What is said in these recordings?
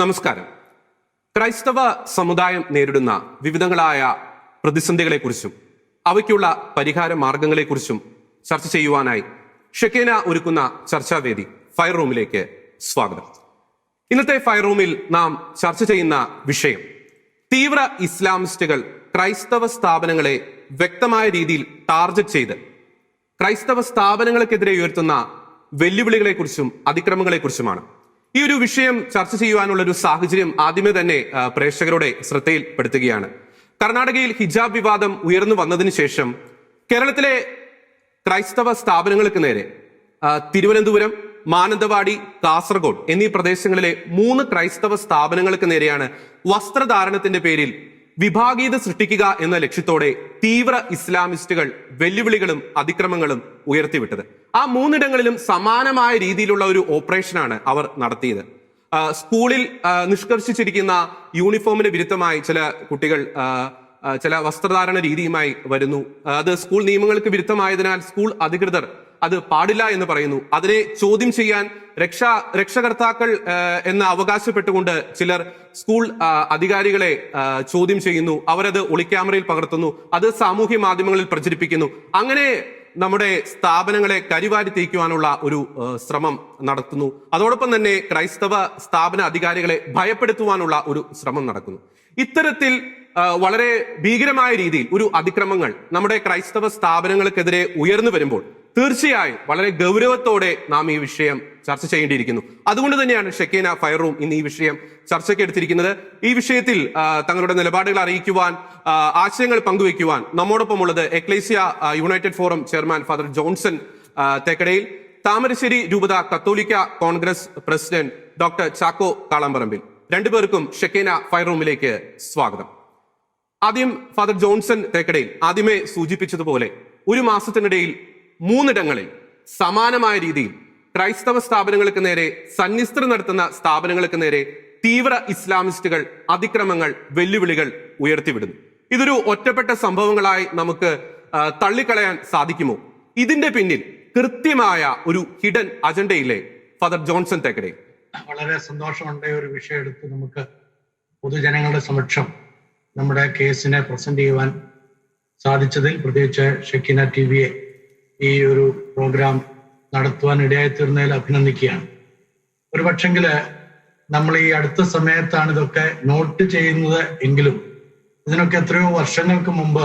നമസ്കാരം. ക്രൈസ്തവ സമുദായം നേരിടുന്ന വിവിധങ്ങളായ പ്രതിസന്ധികളെക്കുറിച്ചും അവയ്ക്കുള്ള പരിഹാര മാർഗങ്ങളെക്കുറിച്ചും ചർച്ച ചെയ്യുവാനായി ഷെക്കേന ഒരുക്കുന്ന ചർച്ചാവേദി ഫയർ റൂമിലേക്ക് സ്വാഗതം. ഇന്നത്തെ ഫയർ റൂമിൽ നാം ചർച്ച ചെയ്യുന്ന വിഷയം തീവ്ര ഇസ്ലാമിസ്റ്റുകൾ ക്രൈസ്തവ സ്ഥാപനങ്ങളെ വ്യക്തമായ രീതിയിൽ ടാർഗറ്റ് ചെയ്ത് ക്രൈസ്തവ സ്ഥാപനങ്ങൾക്കെതിരെ ഉയർത്തുന്ന വെല്ലുവിളികളെക്കുറിച്ചും അതിക്രമങ്ങളെക്കുറിച്ചുമാണ്. ഈ ഒരു വിഷയം ചർച്ച ചെയ്യുവാനുള്ള ഒരു സാഹചര്യം ആദ്യമേ തന്നെ പ്രേക്ഷകരുടെ ശ്രദ്ധയിൽപ്പെടുത്തുകയാണ്. കർണാടകയിൽ ഹിജാബ് വിവാദം ഉയർന്നു വന്നതിന് ശേഷം കേരളത്തിലെ ക്രൈസ്തവ സ്ഥാപനങ്ങൾക്ക് നേരെ തിരുവനന്തപുരം, മാനന്തവാടി, കാസർഗോഡ് എന്നീ പ്രദേശങ്ങളിലെ 3 ക്രൈസ്തവ സ്ഥാപനങ്ങൾക്ക് നേരെയാണ് വസ്ത്രധാരണത്തിന്റെ പേരിൽ വിഭാഗീയത സൃഷ്ടിക്കുക എന്ന ലക്ഷ്യത്തോടെ തീവ്ര ഇസ്ലാമിസ്റ്റുകൾ വെല്ലുവിളികളും അതിക്രമങ്ങളും ഉയർത്തിവിട്ടത്. ആ 3 ഇടങ്ങളിലും സമാനമായ രീതിയിലുള്ള ഒരു ഓപ്പറേഷനാണ് അവർ നടത്തിയത്. സ്കൂളിൽ നിഷ്കർഷിച്ചിരിക്കുന്ന യൂണിഫോമിന് വിരുദ്ധമായി ചില കുട്ടികൾ ചില വസ്ത്രധാരണ രീതിയുമായി വരുന്നു. അത് സ്കൂൾ നിയമങ്ങൾക്ക് വിരുദ്ധമായതിനാൽ സ്കൂൾ അധികൃതർ അത് പാടില്ല എന്ന് പറയുന്നു. അതിനെ ചോദ്യം ചെയ്യാൻ രക്ഷകർത്താക്കൾ എന്ന് അവകാശപ്പെട്ടുകൊണ്ട് ചിലർ സ്കൂൾ അധികാരികളെ ചോദ്യം ചെയ്യുന്നു. അവരത് ഒളിക്യാമറയിൽ പകർത്തുന്നു, അത് സാമൂഹ്യ മാധ്യമങ്ങളിൽ പ്രചരിപ്പിക്കുന്നു. അങ്ങനെ നമ്മുടെ സ്ഥാപനങ്ങളെ കരിവാരി തേക്കുവാനുള്ള ഒരു ശ്രമം നടത്തുന്നു. അതോടൊപ്പം തന്നെ ക്രൈസ്തവ സ്ഥാപന അധികാരികളെ ഭയപ്പെടുത്തുവാനുള്ള ഒരു ശ്രമം നടക്കുന്നു. ഇത്തരത്തിൽ വളരെ ഭീകരമായ രീതിയിൽ ഒരു അതിക്രമങ്ങൾ നമ്മുടെ ക്രൈസ്തവ സ്ഥാപനങ്ങൾക്കെതിരെ ഉയർന്നു വരുമ്പോൾ തീർച്ചയായും വളരെ ഗൗരവത്തോടെ നാം ഈ വിഷയം ചർച്ച ചെയ്യേണ്ടിയിരിക്കുന്നു. അതുകൊണ്ട് തന്നെയാണ് ഷെക്കേന ഫയർ റൂം ഇന്ന് ഈ വിഷയം ചർച്ചയ്ക്ക് എടുത്തിരിക്കുന്നത്. ഈ വിഷയത്തിൽ തങ്ങളുടെ നിലപാടുകൾ അറിയിക്കുവാൻ, ആശയങ്ങൾ പങ്കുവയ്ക്കുവാൻ നമ്മോടൊപ്പമുള്ളത് Ecclesia united forum chairman father Johnson Thekkadayil, Thamarassery രൂപത കത്തോലിക്ക congress president doctor Chacko Kalamparambil. രണ്ടുപേർക്കും ഷെക്കേന ഫയർ റൂമിലേക്ക് സ്വാഗതം. ആദ്യം ഫാദർ ജോൺസൺ തേക്കടയിൽ, ആദ്യമേ സൂചിപ്പിച്ചതുപോലെ 1 മാസത്തിനിടയിൽ 3 ഇടങ്ങളിൽ സമാനമായ രീതിയിൽ ക്രൈസ്തവ സ്ഥാപനങ്ങൾക്ക് നേരെ, സന്യസ്തർ നടത്തുന്ന സ്ഥാപനങ്ങൾക്ക് നേരെ തീവ്ര ഇസ്ലാമിസ്റ്റുകൾ അതിക്രമങ്ങൾ, വെല്ലുവിളികൾ ഉയർത്തിവിടുന്നു. ഇതൊരു ഒറ്റപ്പെട്ട സംഭവങ്ങളായി നമുക്ക് തള്ളിക്കളയാൻ സാധിക്കുമോ? ഇതിന്റെ പിന്നിൽ കൃത്യമായ ഒരു ഹിഡൻ അജണ്ടയില്ലേ ഫാദർ ജോൺസൺ തേക്കടയിൽ? വളരെ സന്തോഷമുണ്ട് ഒരു വിഷയം എടുത്ത് നമുക്ക് പൊതുജനങ്ങളുടെ സമക്ഷം നമ്മുടെ കേസിനെ പ്രസന്റ് ചെയ്യുവാൻ സാധിച്ചതിൽ, പ്രത്യേകിച്ച് ഷെക്കിന ടിവിയെ ഈ ഒരു പ്രോഗ്രാം നടത്തുവാൻ ഇടയായി തീർന്നതിൽ അഭിനന്ദിക്കുകയാണ്. ഒരു പക്ഷെങ്കില് നമ്മൾ ഈ അടുത്ത സമയത്താണ് ഇതൊക്കെ നോട്ട് ചെയ്യുന്നത് എങ്കിലും ഇതിനൊക്കെ എത്രയോ വർഷങ്ങൾക്ക് മുമ്പ്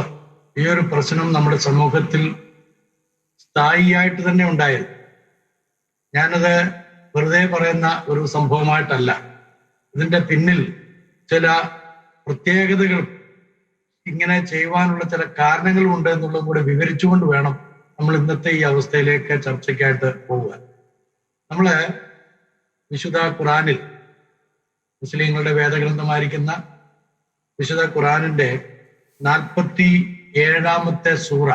ഈ ഒരു പ്രശ്നം നമ്മുടെ സമൂഹത്തിൽ സ്ഥായിയായിട്ട് തന്നെ ഉണ്ടായത്. ഞാനത് വെറുതെ പറയുന്ന ഒരു സംഭവമായിട്ടല്ല. ഇതിന്റെ പിന്നിൽ ചില പ്രത്യേകതകൾ, ഇങ്ങനെ ചെയ്യുവാനുള്ള ചില കാരണങ്ങളുണ്ട് എന്നുള്ളതും കൂടെ വിവരിച്ചുകൊണ്ട് വേണം നമ്മൾ ഇന്നത്തെ ഈ അവസ്ഥയിലേക്ക് ചർച്ചയ്ക്കായിട്ട് പോവുക. നമ്മള് വിശുദ്ധ ഖുറാനിൽ, മുസ്ലിങ്ങളുടെ വേദഗ്രന്ഥമായിരിക്കുന്ന വിശുദ്ധ ഖുറാനിന്റെ 47-ാമത്തെ സൂറ,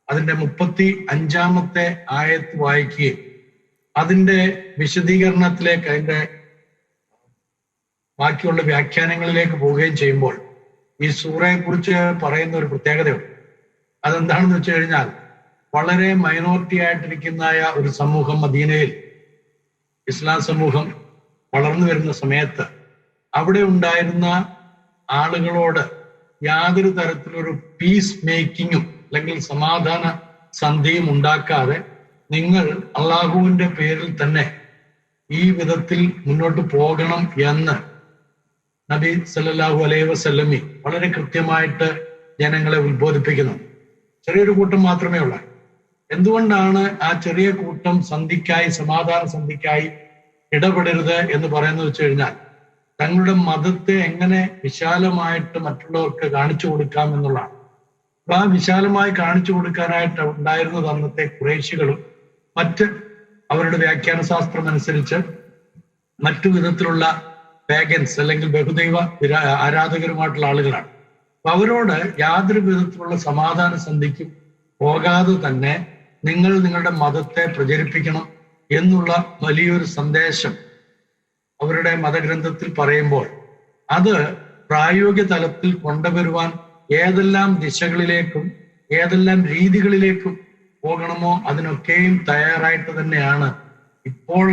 അതിന്റെ 35-ാമത്തെ ആയത്ത് വായിക്കുകയും അതിന്റെ വിശദീകരണത്തിലേക്ക്, അതിന്റെ ബാക്കിയുള്ള വ്യാഖ്യാനങ്ങളിലേക്ക് പോവുകയും ചെയ്യുമ്പോൾ ഈ സൂറയെ കുറിച്ച് പറയുന്ന ഒരു പ്രത്യേകതയുണ്ട്. അതെന്താണെന്ന് വെച്ച് കഴിഞ്ഞാൽ, വളരെ മൈനോറിറ്റി ആയിട്ടിരിക്കുന്ന ഒരു സമൂഹം മദീനയിൽ, ഇസ്ലാം സമൂഹം വളർന്നു വരുന്ന സമയത്ത് അവിടെ ഉണ്ടായിരുന്ന ആളുകളോട് യാതൊരു തരത്തിലൊരു പീസ് മേക്കിങ്ങും അല്ലെങ്കിൽ സമാധാന സന്ധിയും ഉണ്ടാക്കാതെ നിങ്ങൾ അള്ളാഹുവിന്റെ പേരിൽ തന്നെ ഈ വിധത്തിൽ മുന്നോട്ട് പോകണം എന്ന് നബി സല്ലല്ലാഹു അലൈഹി വസല്ലമി വളരെ കൃത്യമായിട്ട് ജനങ്ങളെ ഉത്ബോധിപ്പിക്കുന്നു. ചെറിയൊരു കൂട്ടം മാത്രമേ ഉള്ളൂ. എന്തുകൊണ്ടാണ് ആ ചെറിയ കൂട്ടം സന്ധിക്കായി, സമാധാന സന്ധിക്കായി ഇടപെടരുത് എന്ന് പറയുന്നത് വെച്ച് കഴിഞ്ഞാൽ, തങ്ങളുടെ മതത്തെ എങ്ങനെ വിശാലമായിട്ട് മറ്റുള്ളവർക്ക് കാണിച്ചു കൊടുക്കാം എന്നുള്ളതാണ്. അപ്പൊ ആ വിശാലമായി കാണിച്ചു കൊടുക്കാനായിട്ട് ഉണ്ടായിരുന്നത് അന്നത്തെ ഖുറൈശികളും മറ്റ് അവരുടെ വ്യാഖ്യാന ശാസ്ത്രം അനുസരിച്ച് മറ്റു വിധത്തിലുള്ള പാഗൻസ് അല്ലെങ്കിൽ ബഹുദൈവ ആരാധകരുമായിട്ടുള്ള ആളുകളാണ്. അപ്പൊ അവരോട് യാതൊരു വിധത്തിലുള്ള സമാധാന സന്ധിക്കും പോകാതെ തന്നെ നിങ്ങൾ നിങ്ങളുടെ മതത്തെ പ്രചരിപ്പിക്കണം എന്നുള്ള വലിയൊരു സന്ദേശം അവരുടെ മതഗ്രന്ഥത്തിൽ പറയുമ്പോൾ അത് പ്രായോഗിക തലത്തിൽ കൊണ്ടുവരുവാൻ ഏതെല്ലാം ദിശകളിലേക്കും ഏതെല്ലാം രീതികളിലേക്കും പോകണമോ അതിനൊക്കെയും തയ്യാറായിട്ട് തന്നെയാണ് ഇപ്പോൾ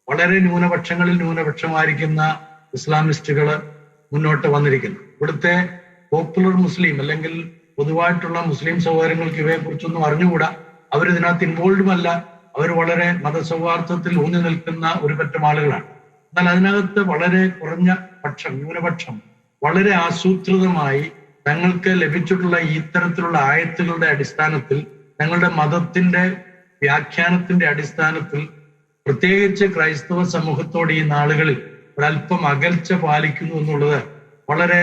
വളരെ ന്യൂനപക്ഷമായിരിക്കുന്ന ഇസ്ലാമിസ്റ്റുകൾ മുന്നോട്ട് വന്നിരിക്കുന്നു. ഇവിടുത്തെ പോപ്പുലർ മുസ്ലിം അല്ലെങ്കിൽ പൊതുവായിട്ടുള്ള മുസ്ലിം സഹോദരങ്ങൾക്ക് ഇവയെക്കുറിച്ചൊന്നും അറിഞ്ഞുകൂടാ. അവരിതിനകത്ത് ഇൻവോൾവും അല്ല. അവർ വളരെ മതസൗഹാർദ്ദത്തിൽ ഊന്നി നിൽക്കുന്ന ഒരു പറ്റം ആളുകളാണ്. എന്നാൽ അതിനകത്ത് വളരെ കുറഞ്ഞ ന്യൂനപക്ഷം വളരെ ആസൂത്രിതമായി തങ്ങൾക്ക് ലഭിച്ചിട്ടുള്ള ഇത്തരത്തിലുള്ള ആയത്തുകളുടെ അടിസ്ഥാനത്തിൽ, തങ്ങളുടെ മതത്തിന്റെ വ്യാഖ്യാനത്തിന്റെ അടിസ്ഥാനത്തിൽ, പ്രത്യേകിച്ച് ക്രൈസ്തവ സമൂഹത്തോട് ഈ നാളുകളിൽ ഒരല്പം അകൽച്ച പാലിക്കുന്നു എന്നുള്ളത് വളരെ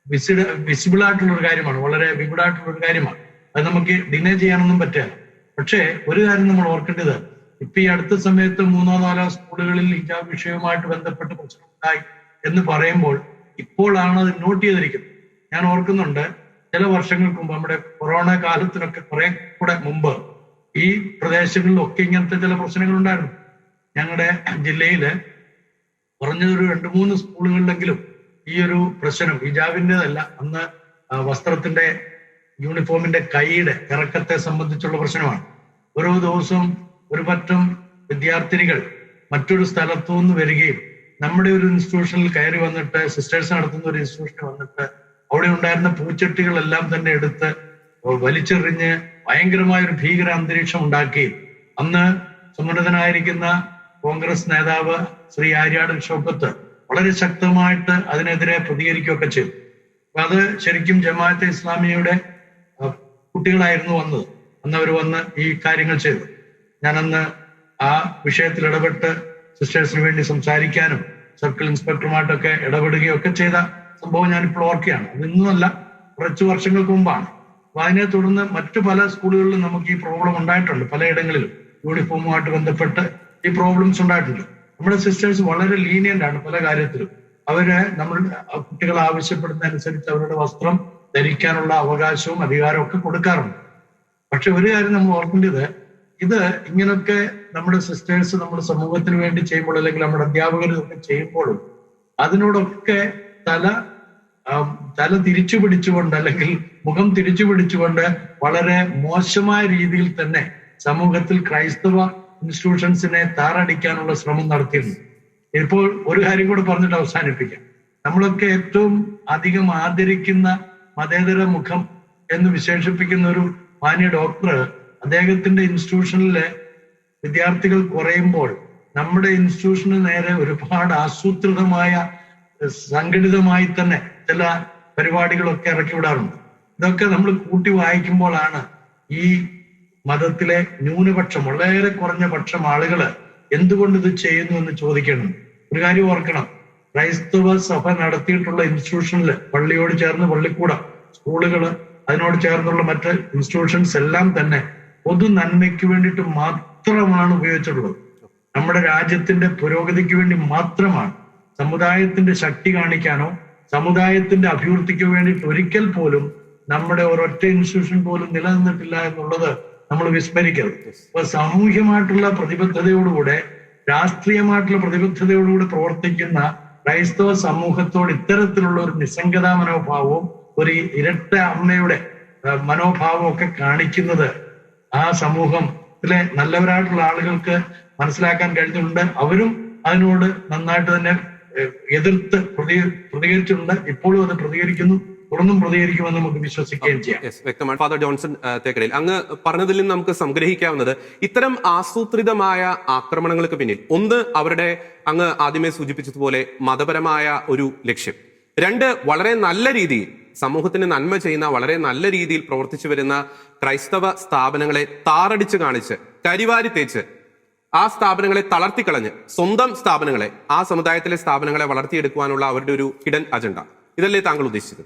വിസിബിൾ ആയിട്ടുള്ള ഒരു കാര്യമാണ്, വളരെ വിബിഡായിട്ടുള്ള ഒരു കാര്യമാണ്. അത് നമുക്ക് ഡിനേ ചെയ്യാനൊന്നും പറ്റില്ല. പക്ഷേ ഒരു കാര്യം നമ്മൾ ഓർക്കേണ്ടത്, ഇപ്പൊ ഈ അടുത്ത സമയത്ത് 3-4 സ്കൂളുകളിൽ ഹിജാബ് വിഷയവുമായിട്ട് ബന്ധപ്പെട്ട് പ്രശ്നമുണ്ടായി എന്ന് പറയുമ്പോൾ ഇപ്പോഴാണ് അത് നോട്ട് ചെയ്തിരിക്കുന്നത്. ഞാൻ ഓർക്കുന്നുണ്ട്, ചില വർഷങ്ങൾക്ക് മുമ്പ്, നമ്മുടെ കൊറോണ കാലത്തിനൊക്കെ കുറെ കൂടെ മുമ്പ് ഈ പ്രദേശങ്ങളിലൊക്കെ ഇങ്ങനത്തെ ചില പ്രശ്നങ്ങൾ ഉണ്ടായിരുന്നു. ഞങ്ങളുടെ ജില്ലയില് കുറഞ്ഞതൊരു 2-3 സ്കൂളുകളിലെങ്കിലും ഈ ഒരു പ്രശ്നം, ഹിജാബിൻ്റെതല്ല, അന്ന് വസ്ത്രത്തിന്റെ യൂണിഫോമിന്റെ കൈയുടെ ഇറക്കത്തെ സംബന്ധിച്ചുള്ള പ്രശ്നമാണ്. ഓരോ ദിവസവും ഒരു പറ്റം വിദ്യാർത്ഥിനികൾ മറ്റൊരു സ്ഥലത്തു നിന്ന് വരികയും നമ്മുടെ ഒരു ഇൻസ്റ്റിറ്റ്യൂഷനിൽ കയറി വന്നിട്ട്, സിസ്റ്റേഴ്സ് നടത്തുന്ന ഒരു ഇൻസ്റ്റിറ്റ്യൂഷനിൽ വന്നിട്ട് അവിടെ ഉണ്ടായിരുന്ന പൂച്ചട്ടികളെല്ലാം തന്നെ എടുത്ത് വലിച്ചെറിഞ്ഞ് ഭയങ്കരമായ ഒരു ഭീകര അന്തരീക്ഷം ഉണ്ടാക്കുകയും അന്ന് സമ്മന്നതനായിരിക്കുന്ന കോൺഗ്രസ് നേതാവ് ശ്രീ ആര്യാടൻ ഷൗക്കത്ത് വളരെ ശക്തമായിട്ട് അതിനെതിരെ പ്രതികരിക്കുകയൊക്കെ ചെയ്തു. അപ്പൊ അത് ശരിക്കും ജമാഅത്തെ ഇസ്ലാമിയുടെ കുട്ടികളായിരുന്നു വന്നത്. അന്ന് അവർ വന്ന് ഈ കാര്യങ്ങൾ ചെയ്തു. ഞാനന്ന് ആ വിഷയത്തിൽ ഇടപെട്ട് സിസ്റ്റേഴ്സിന് വേണ്ടി സംസാരിക്കാനും സർക്കിൾ ഇൻസ്പെക്ടറുമായിട്ടൊക്കെ ഇടപെടുകയൊക്കെ ചെയ്ത സംഭവം ഞാനിപ്പോൾ ഓർക്കുകയാണ്. അതിന്നല്ല, കുറച്ച് വർഷങ്ങൾക്ക് മുമ്പാണ്. അപ്പൊ അതിനെ തുടർന്ന് മറ്റു പല സ്കൂളുകളിലും നമുക്ക് ഈ പ്രോബ്ലം ഉണ്ടായിട്ടുണ്ട്. പലയിടങ്ങളിലും യൂണിഫോമുമായിട്ട് ബന്ധപ്പെട്ട് ഈ പ്രോബ്ലംസ് ഉണ്ടായിട്ടുണ്ട്. നമ്മുടെ സിസ്റ്റേഴ്സ് വളരെ ലീനിയന്റ് ആണ് പല കാര്യത്തിലും. അവര് കുട്ടികൾ ആവശ്യപ്പെടുന്നതനുസരിച്ച് അവരുടെ വസ്ത്രം ധരിക്കാനുള്ള അവകാശവും അധികാരവും ഒക്കെ കൊടുക്കാറുണ്ട്. പക്ഷെ ഒരു കാര്യം നമ്മൾ ഓർക്കേണ്ടത്, ഇത് ഇങ്ങനൊക്കെ നമ്മുടെ സിസ്റ്റേഴ്സ് നമ്മുടെ സമൂഹത്തിന് വേണ്ടി ചെയ്യുമ്പോൾ, അല്ലെങ്കിൽ നമ്മുടെ അധ്യാപകർ ഇതൊക്കെ ചെയ്യുമ്പോഴും അതിനോടൊക്കെ തല തിരിച്ചു പിടിച്ചുകൊണ്ട്, അല്ലെങ്കിൽ മുഖം തിരിച്ചു പിടിച്ചുകൊണ്ട് വളരെ മോശമായ രീതിയിൽ തന്നെ സമൂഹത്തിൽ ക്രൈസ്തവ ഇൻസ്റ്റിറ്റ്യൂഷൻസിനെ താറടിക്കാനുള്ള ശ്രമം നടത്തിയിരുന്നു. ഇപ്പോൾ ഒരു കാര്യം കൂടെ പറഞ്ഞിട്ട് അവസാനിപ്പിക്കാം. നമ്മളൊക്കെ ഏറ്റവും അധികം ആദരിക്കുന്ന മതേതര മുഖം എന്ന് വിശേഷിപ്പിക്കുന്ന ഒരു മാന്യ ഡോക്ടർ, അദ്ദേഹത്തിന്റെ ഇൻസ്റ്റിറ്റ്യൂഷനിലെ വിദ്യാർത്ഥികൾ കുറയുമ്പോൾ നമ്മുടെ ഇൻസ്റ്റിറ്റ്യൂഷന് നേരെ ഒരുപാട് ആസൂത്രിതമായ സംഘടിതമായി തന്നെ ചില പരിപാടികളൊക്കെ ഇറക്കി വിടാറുണ്ട്. ഇതൊക്കെ നമ്മൾ കൂട്ടി വായിക്കുമ്പോഴാണ് ഈ മതത്തിലെ ന്യൂനപക്ഷം, വളരെ കുറഞ്ഞ പക്ഷം ആളുകള് എന്തുകൊണ്ട് ഇത് ചെയ്യുന്നു എന്ന് ചോദിക്കണം. ഒരു കാര്യം ഓർക്കണം, ക്രൈസ്തവ സഭ നടത്തിയിട്ടുള്ള ഇൻസ്റ്റിറ്റ്യൂഷനില്, പള്ളിയോട് ചേർന്ന് പള്ളിക്കൂടം, സ്കൂളുകള്, അതിനോട് ചേർന്നുള്ള മറ്റ് ഇൻസ്റ്റിറ്റ്യൂഷൻസ് എല്ലാം തന്നെ പൊതു നന്മയ്ക്ക് വേണ്ടിയിട്ട് മാത്രമാണ് ഉപയോഗിച്ചിട്ടുള്ളത്. നമ്മുടെ രാജ്യത്തിന്റെ പുരോഗതിക്ക് വേണ്ടി മാത്രമാണ്. സമുദായത്തിന്റെ ശക്തി കാണിക്കാനോ സമുദായത്തിന്റെ അഭിവൃദ്ധിക്ക് വേണ്ടിയിട്ട് ഒരിക്കൽ പോലും നമ്മുടെ ഒരൊറ്റ ഇൻസ്റ്റിറ്റ്യൂഷൻ പോലും നിലനിന്നിട്ടില്ല എന്നുള്ളത് നമ്മൾ വിസ്മരിക്കരുത്. അപ്പൊ സാമൂഹ്യമായിട്ടുള്ള പ്രതിബദ്ധതയോടുകൂടെ, രാഷ്ട്രീയമായിട്ടുള്ള പ്രതിബദ്ധതയോടുകൂടി പ്രവർത്തിക്കുന്ന ക്രൈസ്തവ സമൂഹത്തോട് ഇത്തരത്തിലുള്ള ഒരു നിസ്സംഗതാ മനോഭാവവും ഒരു ഇരട്ട അമ്മയുടെ മനോഭാവവും ഒക്കെ കാണിക്കുന്നത് ആ സമൂഹത്തിലെ നല്ലവരായിട്ടുള്ള ആളുകൾക്ക് മനസ്സിലാക്കാൻ കഴിഞ്ഞിട്ടുണ്ട്. അവരും അതിനോട് നന്നായിട്ട് തന്നെ എതിർത്ത് പ്രതികരിച്ചിട്ടുണ്ട്. ഇപ്പോഴും അത് പ്രതികരിക്കുന്നു, തുടർന്നും പ്രതികരിക്കുമെന്ന് നമുക്ക് വിശ്വസിക്കുകയും ചെയ്യാം. വ്യക്തമാണ്. ഫാദർ ജോൺസൺ തേക്കടിയിൽ, അങ്ങ് പറഞ്ഞതിൽ നിന്ന് നമുക്ക് സംഗ്രഹിക്കാവുന്നത്, ഇത്തരം ആസൂത്രിതമായ ആക്രമണങ്ങൾക്ക് പിന്നിൽ ഒന്ന്, അവരുടെ അങ്ങ് ആദ്യമേ സൂചിപ്പിച്ചതുപോലെ മതപരമായ ഒരു ലക്ഷ്യം; രണ്ട്, വളരെ നല്ല രീതിയിൽ സമൂഹത്തിന് നന്മ ചെയ്യുന്ന, വളരെ നല്ല രീതിയിൽ പ്രവർത്തിച്ചു വരുന്ന ക്രൈസ്തവ സ്ഥാപനങ്ങളെ താറടിച്ച് കാണിച്ച്, കരിവാരി തേച്ച് ആ സ്ഥാപനങ്ങളെ തളർത്തിക്കളഞ്ഞ് സ്വന്തം സ്ഥാപനങ്ങളെ, ആ സമുദായത്തിലെ സ്ഥാപനങ്ങളെ വളർത്തിയെടുക്കുവാനുള്ള അവരുടെ ഒരു ഹിഡൻ അജണ്ട. ഇതല്ലേ താങ്കൾ ഉദ്ദേശിച്ചത്?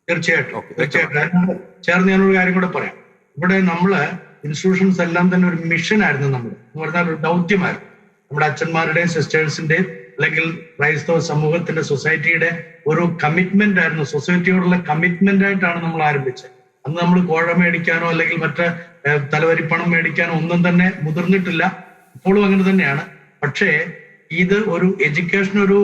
തീർച്ചയായിട്ടും. ചേർന്ന് ഞാനൊരു കാര്യം കൂടെ പറയാം. ഇവിടെ നമ്മള് ഇൻസ്റ്റിറ്റ്യൂഷൻസ് എല്ലാം തന്നെ ഒരു മിഷൻ ആയിരുന്നു. നമ്മൾ എന്ന് പറഞ്ഞാൽ ഒരു ദൗത്യമായിരുന്നു. നമ്മുടെ അച്ഛന്മാരുടെയും സിസ്റ്റേഴ്സിന്റെയും അല്ലെങ്കിൽ ക്രൈസ്തവ സമൂഹത്തിന്റെ, സൊസൈറ്റിയുടെ ഒരു കമ്മിറ്റ്മെന്റ് ആയിരുന്നു. സൊസൈറ്റിയോടുള്ള കമ്മിറ്റ്മെന്റ് ആയിട്ടാണ് നമ്മൾ ആരംഭിച്ചത്. അന്ന് നമ്മൾ കോഴ മേടിക്കാനോ അല്ലെങ്കിൽ മറ്റ് തലവരിപ്പണം മേടിക്കാനോ ഒന്നും തന്നെ മുതിർന്നിട്ടില്ല. ഇപ്പോഴും അങ്ങനെ തന്നെയാണ്. പക്ഷേ ഇത് ഒരു എഡ്യൂക്കേഷൻ, ഒരു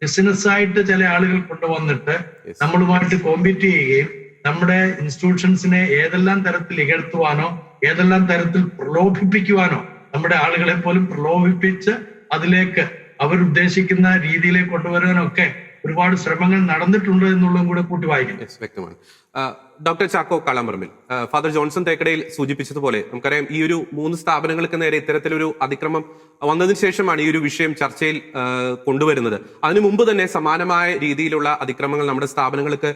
ബിസിനസ് ആയിട്ട് ചില ആളുകൾ കൊണ്ടുവന്നിട്ട് നമ്മളുമായിട്ട് കോമ്പീറ്റ് ചെയ്യുകയും നമ്മുടെ ഇൻസ്റ്റിറ്റ്യൂഷൻസിനെ ഏതെല്ലാം തരത്തിൽ ഇകഴ്ത്തുവാനോ ഏതെല്ലാം തരത്തിൽ പ്രലോഭിപ്പിക്കുവാനോ, നമ്മുടെ ആളുകളെ പോലും പ്രലോഭിപ്പിച്ച് അതിലേക്ക് അവരുദ്ദേശിക്കുന്ന രീതിയിലേക്ക് കൊണ്ടുവരാനൊക്കെ ഒരുപാട് ശ്രമങ്ങൾ നടന്നിട്ടുണ്ട് എന്നുള്ളതും കൂടെ കൂട്ടി വായിക്കുന്നു. വ്യക്തമാണ്. Doctor Chacko Kalamparambil, father Johnson Thekkadayil സൂചിപ്പിച്ചതുപോലെ നമുക്കറിയാം ഈ ഒരു 3 സ്ഥാപനങ്ങൾക്ക് നേരെ ഇത്തരത്തിലൊരു അതിക്രമം വന്നതിന് ശേഷമാണ് ഈ ഒരു വിഷയം ചർച്ചയിൽ കൊണ്ടുവരുന്നത്. അതിനു മുമ്പ് തന്നെ സമാനമായ രീതിയിലുള്ള അതിക്രമങ്ങൾ നമ്മുടെ സ്ഥാപനങ്ങൾക്ക്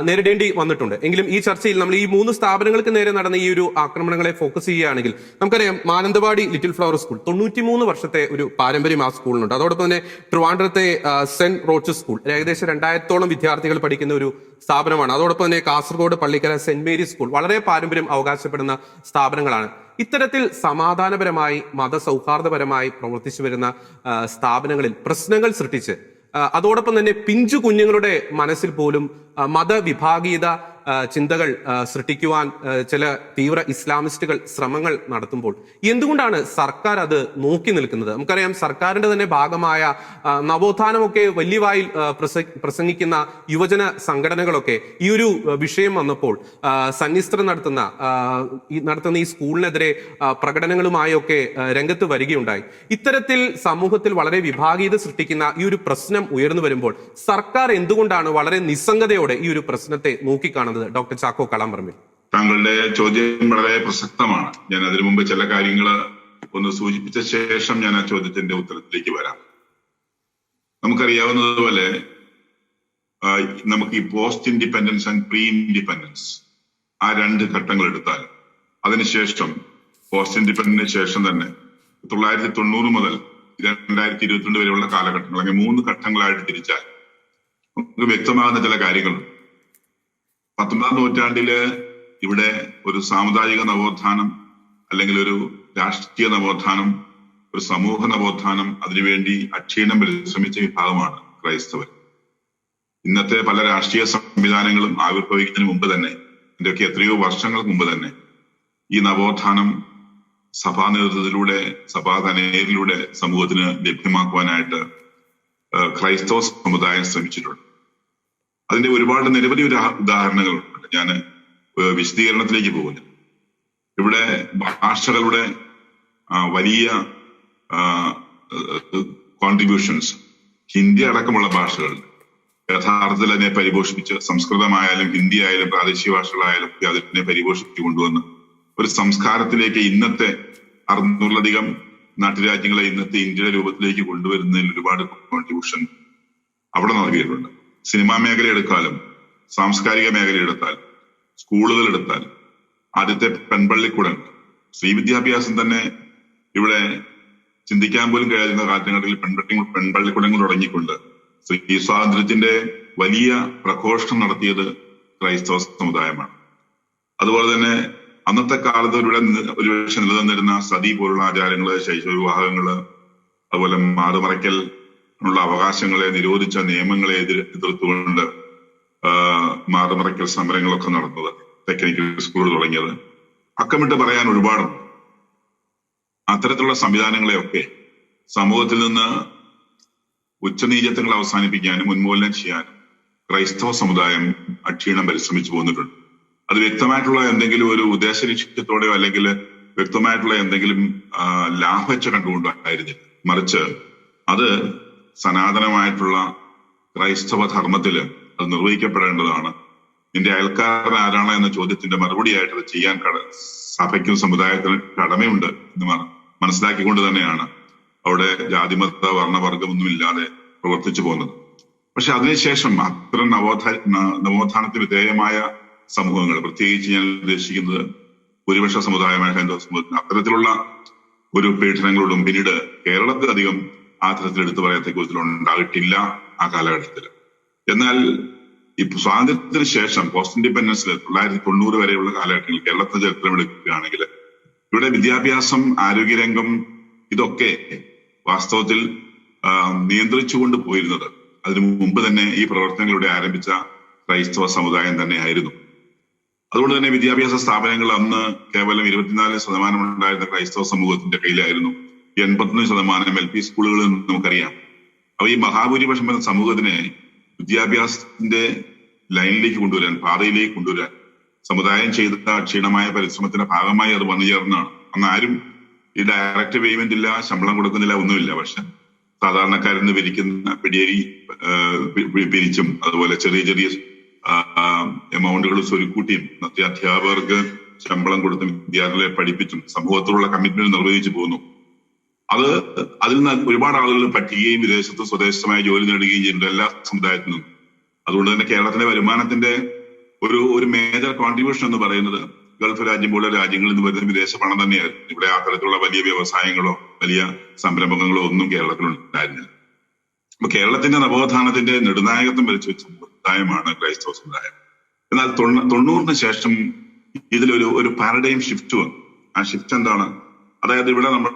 നേരിടേണ്ടി വന്നിട്ടുണ്ട്. എങ്കിലും ഈ ചർച്ചയിൽ നമ്മൾ ഈ 3 സ്ഥാപനങ്ങൾക്ക് നേരെ നടന്ന ഈ ഒരു ആക്രമണങ്ങളെ ഫോക്കസ് ചെയ്യുകയാണെങ്കിൽ നമുക്കറിയാം മാനന്തവാടി ലിറ്റിൽ ഫ്ലവർ സ്കൂൾ 93 വർഷത്തെ ഒരു പാരമ്പര്യം ആ സ്കൂളിനുണ്ട്. അതോടൊപ്പം തന്നെ ട്രിവാൻഡ്രത്തെ സെന്റ് റോച്ചസ് സ്കൂൾ ഏകദേശം 2000-ഓളം വിദ്യാർത്ഥികൾ പഠിക്കുന്ന ഒരു സ്ഥാപനമാണ്. അതോടൊപ്പം തന്നെ Kasaragod Pallikkara saint Mary's school വളരെ പാരമ്പര്യം അവകാശപ്പെടുന്ന സ്ഥാപനങ്ങളാണ്. ഇത്തരത്തിൽ സമാധാനപരമായി മതസൗഹാർദ്ദപരമായി പ്രവർത്തിച്ചു വരുന്ന സ്ഥാപനങ്ങളിൽ പ്രശ്നങ്ങൾ സൃഷ്ടിച്ച് അതോടൊപ്പം തന്നെ പിഞ്ചു കുഞ്ഞുങ്ങളുടെ മനസ്സിൽ പോലും മതവിഭാഗീയത ചിന്തകൾ സൃഷ്ടിക്കുവാൻ ചില തീവ്ര ഇസ്ലാമിസ്റ്റുകൾ ശ്രമങ്ങൾ നടത്തുമ്പോൾ എന്തുകൊണ്ടാണ് സർക്കാർ അത് നോക്കി നിൽക്കുന്നത്? നമുക്കറിയാം സർക്കാരിന്റെ തന്നെ ഭാഗമായ നവോത്ഥാനമൊക്കെ വലിയ വായിൽ പ്രസംഗിക്കുന്ന യുവജന സംഘടനകളൊക്കെ ഈ ഒരു വിഷയം വന്നപ്പോൾ സന്യസ്ത്രം നടത്തുന്ന ഈ സ്കൂളിനെതിരെ പ്രകടനങ്ങളുമായൊക്കെ രംഗത്ത് വരികയുണ്ടായി. ഇത്തരത്തിൽ സമൂഹത്തിൽ വളരെ വിഭാഗീയത സൃഷ്ടിക്കുന്ന ഈ ഒരു പ്രശ്നം ഉയർന്നു വരുമ്പോൾ സർക്കാർ എന്തുകൊണ്ടാണ് വളരെ നിസ്സംഗതയോടെ ഈ ഒരു പ്രശ്നത്തെ നോക്കിക്കാണുന്നത്? ഡോക്ടർ ചാക്കോ കാളാമ്പറമ്പിൽ, താങ്കളുടെ ചോദ്യം വളരെ പ്രസക്തമാണ്. ഞാൻ അതിനു മുമ്പ് ചില കാര്യങ്ങൾ ഒന്ന് സൂചിപ്പിച്ച ശേഷം ഞാൻ ആ ചോദ്യത്തിന്റെ ഉത്തരത്തിലേക്ക് വരാം. നമുക്കറിയാവുന്നതുപോലെ നമുക്ക് ഈ post independence and pre independence ആ 2 ഘട്ടങ്ങൾ എടുത്താൽ അതിനുശേഷം പോസ്റ്റ് ഇൻഡിപെൻഡൻസിന് ശേഷം തന്നെ 1990 മുതൽ 2022 വരെയുള്ള കാലഘട്ടങ്ങൾ, അങ്ങനെ 3 ഘട്ടങ്ങളായിട്ട് തിരിച്ചാൽ നമുക്ക് വ്യക്തമാകുന്ന ചില കാര്യങ്ങളുണ്ട്. 19ാം നൂറ്റാണ്ടില് ഇവിടെ ഒരു സാമുദായിക നവോത്ഥാനം അല്ലെങ്കിൽ ഒരു രാഷ്ട്രീയ നവോത്ഥാനം, ഒരു സമൂഹ നവോത്ഥാനം, അതിനുവേണ്ടി അക്ഷീണം പരിശ്രമിച്ച വിഭാഗമാണ് ക്രൈസ്തവർ. ഇന്നത്തെ പല രാഷ്ട്രീയ സംവിധാനങ്ങളും ആവിർഭവിക്കുന്നതിന് മുമ്പ് തന്നെ, ഇതിന്റെയൊക്കെ എത്രയോ വർഷങ്ങൾക്ക് മുമ്പ് തന്നെ ഈ നവോത്ഥാനം സഭാ നേതൃത്വത്തിലൂടെ, സഭാതനയിലൂടെ സമൂഹത്തിന് ലഭ്യമാക്കുവാനായിട്ട് ക്രൈസ്തവ സമുദായം ശ്രമിച്ചിട്ടുണ്ട്. അതിന്റെ ഒരുപാട് നിരവധി ഉദാഹരണങ്ങളുണ്ട്. ഞാൻ വിശദീകരണത്തിലേക്ക് പോകുന്നു. ഇവിടെ ഭാഷകളുടെ വലിയ കോൺട്രിബ്യൂഷൻസ്, ഹിന്ദി അടക്കമുള്ള ഭാഷകൾ യഥാർത്ഥത്തിൽ അതിനെ പരിപോഷിപ്പിച്ച്, സംസ്കൃതമായാലും ഹിന്ദി ആയാലും പ്രാദേശിക ഭാഷകളായാലും അതിനെ പരിപോഷിപ്പിച്ചു കൊണ്ടുവന്ന് ഒരു സംസ്കാരത്തിലേക്ക് ഇന്നത്തെ 600-ലധികം നാട്ടുരാജ്യങ്ങളെ ഇന്നത്തെ ഇന്ത്യയുടെ രൂപത്തിലേക്ക് കൊണ്ടുവരുന്നതിൽ ഒരുപാട് കോൺട്രിബ്യൂഷൻ അവിടെ നൽകിയിട്ടുണ്ട്. സിനിമാ മേഖല എടുത്താലും, സാംസ്കാരിക മേഖല എടുത്താലും, സ്കൂളുകൾ എടുത്താലും, ആദ്യത്തെ പെൺപള്ളിക്കൂടങ്ങൾ, സ്ത്രീ വിദ്യാഭ്യാസം തന്നെ ഇവിടെ ചിന്തിക്കാൻ പോലും കഴിയാവുന്ന കാലഘട്ടങ്ങളിൽ പെൺപള്ളിക്കൂടങ്ങൾ തുടങ്ങിക്കൊണ്ട് സ്ത്രീ സ്വാതന്ത്ര്യത്തിന്റെ വലിയ പ്രഘോഷണം നടത്തിയത് ക്രൈസ്തവ സമുദായമാണ്. അതുപോലെ തന്നെ അന്നത്തെ കാലത്ത് ഒരുപക്ഷെ നിലനിന്നിരുന്ന സതി പോലുള്ള ആചാരങ്ങള്, ശൈശവ വിവാഹങ്ങള്, അതുപോലെ മാറുമറയ്ക്കൽ ഉള്ള അവകാശങ്ങളെ നിരോധിച്ച നിയമങ്ങളെ എതിർത്തുകൊണ്ട് മാറുമറയ്ക്കൽ സമരങ്ങളൊക്കെ നടന്നത്, ടെക്നിക്കൽ സ്കൂൾ തുടങ്ങിയത്, അക്കമിട്ട് പറയാൻ ഒരുപാടുണ്ട്. അത്തരത്തിലുള്ള സംവിധാനങ്ങളെയൊക്കെ സമൂഹത്തിൽ നിന്ന് ഉച്ചനീചത്വങ്ങൾ അവസാനിപ്പിക്കാനും ഉന്മൂലനം ചെയ്യാനും ക്രൈസ്തവ സമുദായം അക്ഷീണം പരിശ്രമിച്ചു പോന്നിട്ടുണ്ട്. അത് വ്യക്തമായിട്ടുള്ള എന്തെങ്കിലും ഒരു ഉദ്ദേശലക്ഷ്യത്തോടെയോ അല്ലെങ്കിൽ വ്യക്തമായിട്ടുള്ള എന്തെങ്കിലും ലാഭേച്ഛ കണ്ടുകൊണ്ടായിരുന്നില്ല. മറിച്ച് അത് സനാതനമായിട്ടുള്ള ക്രൈസ്തവ ധർമ്മത്തില് അത് നിർവഹിക്കപ്പെടേണ്ടതാണ്. നിന്റെ അയൽക്കാരൻ ആരാണ് എന്ന ചോദ്യത്തിന്റെ മറുപടിയായിട്ട് അത് ചെയ്യാൻ സഭയ്ക്കും സമുദായത്തിനും കടമയുണ്ട് എന്ന് മനസ്സിലാക്കിക്കൊണ്ട് തന്നെയാണ് അവിടെ ജാതിമത വർണ്ണവർഗമൊന്നുമില്ലാതെ പ്രവർത്തിച്ചു പോകുന്നത്. പക്ഷെ അതിനുശേഷം അത്തരം നവോത്ഥാനത്തിന് വിധേയമായ സമൂഹങ്ങൾ, പ്രത്യേകിച്ച് ഞാൻ ഉദ്ദേശിക്കുന്നത് ഭൂരിപക്ഷ സമുദായമായ ഹൈന്ദവ സമൂഹത്തിന് അത്തരത്തിലുള്ള ഒരു പീഡനങ്ങളോടും പിന്നീട് കേരളത്തിൽ അധികം ആ തരത്തിൽ എടുത്തു പറയത്തെ കുറിച്ച് ഉണ്ടായിട്ടില്ല ആ കാലഘട്ടത്തിൽ. എന്നാൽ ഇപ്പൊ സ്വാതന്ത്ര്യത്തിന് ശേഷം പോസ്റ്റ് ഇൻഡിപെൻഡൻസിൽ 1990 വരെയുള്ള കാലഘട്ടങ്ങളിൽ കേരളത്തിന്റെ ചരിത്രം എടുക്കുകയാണെങ്കിൽ ഇവിടെ വിദ്യാഭ്യാസം, ആരോഗ്യരംഗം ഇതൊക്കെ വാസ്തവത്തിൽ നിയന്ത്രിച്ചുകൊണ്ട് പോയിരുന്നത് അതിനു മുമ്പ് തന്നെ ഈ പ്രവർത്തനങ്ങളിലൂടെ ആരംഭിച്ച ക്രൈസ്തവ സമുദായം തന്നെയായിരുന്നു. അതുകൊണ്ട് തന്നെ വിദ്യാഭ്യാസ സ്ഥാപനങ്ങൾ അന്ന് കേവലം 24% ഉണ്ടായിരുന്ന ക്രൈസ്തവ സമൂഹത്തിന്റെ കയ്യിലായിരുന്നു. 81% LP സ്കൂളുകളിൽ നമുക്കറിയാം. അപ്പൊ ഈ മഹാഭൂരിപക്ഷം എന്ന സമൂഹത്തിനെ വിദ്യാഭ്യാസത്തിന്റെ ലൈനിലേക്ക് കൊണ്ടുവരാൻ, പാതയിലേക്ക് കൊണ്ടുവരാൻ സമുദായം ചെയ്ത ക്ഷീണമായ പരിശ്രമത്തിന്റെ ഭാഗമായി അത് വന്നു ചേർന്നാണ്. അന്ന് ആരും ഈ ഡയറക്റ്റ് പേയ്മെന്റ് ഇല്ല, ശമ്പളം കൊടുക്കുന്നില്ല, ഒന്നുമില്ല. പക്ഷെ സാധാരണക്കാരിൽ നിന്ന് പിരിക്കുന്ന പിടിയേരി പിരിച്ചും അതുപോലെ ചെറിയ ചെറിയ എമൗണ്ടുകൾ സ്വരുക്കൂട്ടിയും അധ്യാപകർക്ക് ശമ്പളം കൊടുത്തും വിദ്യാർത്ഥികളെ പഠിപ്പിച്ചും സമൂഹത്തോടുള്ള കമ്മിറ്റ്മെന്റ് നിർവഹിച്ചു പോകുന്നു. അതിൽ നിന്ന് ഒരുപാട് ആളുകൾ പഠിക്കുകയും വിദേശത്ത് സ്വദേശമായി ജോലി നേടുകയും ചെയ്യുന്നുണ്ട് എല്ലാ സമുദായത്തിൽ നിന്നും. അതുകൊണ്ട് തന്നെ കേരളത്തിന്റെ വരുമാനത്തിന്റെ ഒരു മേജർ കോൺട്രിബ്യൂഷൻ എന്ന് പറയുന്നത് ഗൾഫ് രാജ്യം പോലെ രാജ്യങ്ങളിൽ നിന്ന് വരുന്ന വിദേശ പണം തന്നെയായിരുന്നു. ഇവിടെ ആ തരത്തിലുള്ള വലിയ വ്യവസായങ്ങളോ വലിയ സംരംഭങ്ങളോ ഒന്നും കേരളത്തിലുണ്ടായിരുന്നില്ല. അപ്പൊ കേരളത്തിന്റെ നവോത്ഥാനത്തിന്റെ നെടുനായകത്വം വരച്ചു വെച്ച സമുദായമാണ് ക്രൈസ്തവ സമുദായം. എന്നാൽ 90-ന് ശേഷം ഇതിലൊരു പാരഡൈം ഷിഫ്റ്റ് വന്നു. ആ ഷിഫ്റ്റ് എന്താണ്? അതായത് ഇവിടെ നമ്മൾ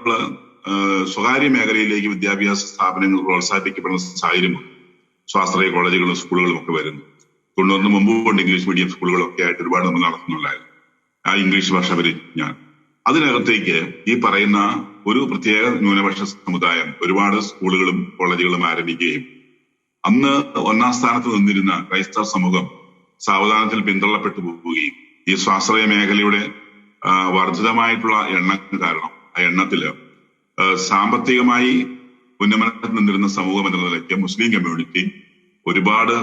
സ്വകാര്യ മേഖലയിലേക്ക് വിദ്യാഭ്യാസ സ്ഥാപനങ്ങൾ പ്രോത്സാഹിപ്പിക്കപ്പെടുന്ന സാഹചര്യം സ്വാശ്രയ കോളേജുകളും സ്കൂളുകളും ഒക്കെ വരുന്നു. 90-ന് മുമ്പ് കൊണ്ട് ഇംഗ്ലീഷ് മീഡിയം സ്കൂളുകളൊക്കെ ആയിട്ട് ഒരുപാട് നമ്മൾ നടത്തുന്നുണ്ടായിരുന്നു. ആ ഇംഗ്ലീഷ് ഭാഷ പരിജ്ഞാനം അതിനകത്തേക്ക് ഈ പറയുന്ന ഒരു പ്രത്യേക ന്യൂനപക്ഷ സമുദായം ഒരുപാട് സ്കൂളുകളും കോളേജുകളും ആരംഭിക്കുകയും അന്ന് ഒന്നാം സ്ഥാനത്ത് നിന്നിരുന്ന ക്രൈസ്തവ സമൂഹം സാവധാനത്തിൽ പിന്തള്ളപ്പെട്ടു പോവുകയും ഈ സ്വാശ്രയ മേഖലയുടെ വർദ്ധിതമായിട്ടുള്ള എണ്ണം കാരണം ആ എണ്ണത്തില് സാമ്പത്തികമായി ഉന്നമനത്തിൽ നിന്നിരുന്ന സമൂഹം എന്ന നിലയ്ക്ക് മുസ്ലിം കമ്മ്യൂണിറ്റി ഒരുപാട്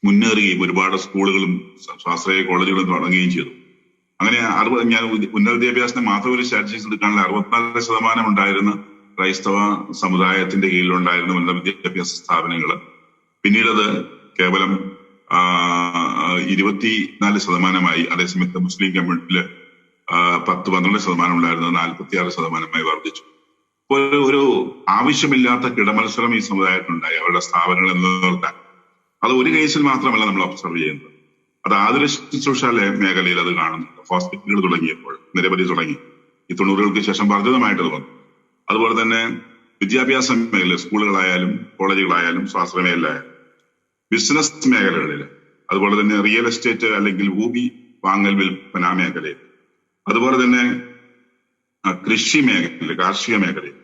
മുന്നേറുകയും ഒരുപാട് സ്കൂളുകളും സ്വാശ്രയ കോളേജുകളും തുടങ്ങുകയും ചെയ്തു. അങ്ങനെ ഞാൻ ഉന്നത വിദ്യാഭ്യാസത്തെ മാത്രം ഒരു സ്റ്റാറ്റിസ്റ്റിക്സ് എടുക്കാനുള്ള 64% ഉണ്ടായിരുന്ന ക്രൈസ്തവ സമുദായത്തിന്റെ കീഴിലുണ്ടായിരുന്ന ഉന്നത വിദ്യാഭ്യാസ സ്ഥാപനങ്ങൾ പിന്നീട് അത് കേവലം 24%. അതേസമയത്ത് മുസ്ലിം കമ്മ്യൂണിറ്റിയില് 10-12% ഉണ്ടായിരുന്നത് 46% വർദ്ധിച്ചു. ഒരു ആവശ്യമില്ലാത്ത കിടമത്സരം ഈ സമുദായത്തിനുണ്ടായി അവരുടെ സ്ഥാപനങ്ങൾ നിലനിർത്താൻ. അത് ഒരു കേസിൽ മാത്രമല്ല നമ്മൾ ഒബ്സർവ് ചെയ്യുന്നത്, അത് ആതുര ശുശ്രൂഷ മേഖലയിൽ അത് കാണുന്നുണ്ട്. ഹോസ്പിറ്റലുകൾ തുടങ്ങിയപ്പോൾ നിരവധി തുടങ്ങി. ഈ 90-കൾക്ക് ശേഷം വർദ്ധിതമായിട്ട് വന്നു. അതുപോലെ തന്നെ വിദ്യാഭ്യാസ മേഖല സ്കൂളുകളായാലും കോളേജുകളായാലും സ്വാശ്രയ മേഖലയായാലും ബിസിനസ് മേഖലകളിൽ, അതുപോലെ തന്നെ റിയൽ എസ്റ്റേറ്റ് അല്ലെങ്കിൽ ഭൂമി വാങ്ങൽ വിൽപ്പന മേഖലയിൽ, അതുപോലെ തന്നെ കൃഷി മേഖലയിൽ, കാർഷിക മേഖലയിൽ,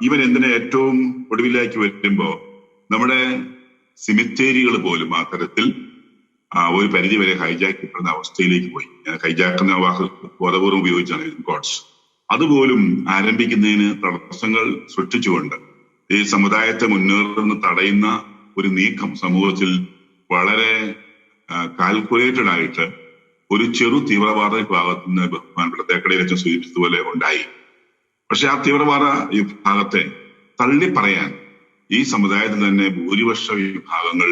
ഇവൻ എന്തിനെ ഏറ്റവും ഒടുവിലേക്ക് വരുമ്പോ നമ്മുടെ സിമിത്തേരികൾ പോലും ആ തരത്തിൽ ഒരു പരിധിവരെ ഹൈജാക്ക് കിട്ടുന്ന അവസ്ഥയിലേക്ക് പോയി. ഹൈജാക്ക് എന്ന വാക്ക് ബോധപൂർവ്വം ഉപയോഗിച്ചാണ് ഗോഡ്സ്. അതുപോലും ആരംഭിക്കുന്നതിന് തടസ്സങ്ങൾ സൃഷ്ടിച്ചുകൊണ്ട് ഈ സമുദായത്തെ മുന്നേറുന്ന തടയുന്ന ഒരു നീക്കം സമൂഹത്തിൽ വളരെ കാൽക്കുലേറ്റഡ് ആയിട്ട് ഒരു ചെറു തീവ്രവാദ വിഭാഗത്തിൽ നിന്ന് ബഹുമാനപ്പെട്ട തേക്കടയിൽ വെച്ച് സൂചിപ്പിച്ചതുപോലെ ഉണ്ടായി. പക്ഷെ ആ തീവ്രവാദ വിഭാഗത്തെ തള്ളി പറയാൻ ഈ സമുദായത്തിൽ തന്നെ ഭൂരിപക്ഷ വിഭാഗങ്ങൾ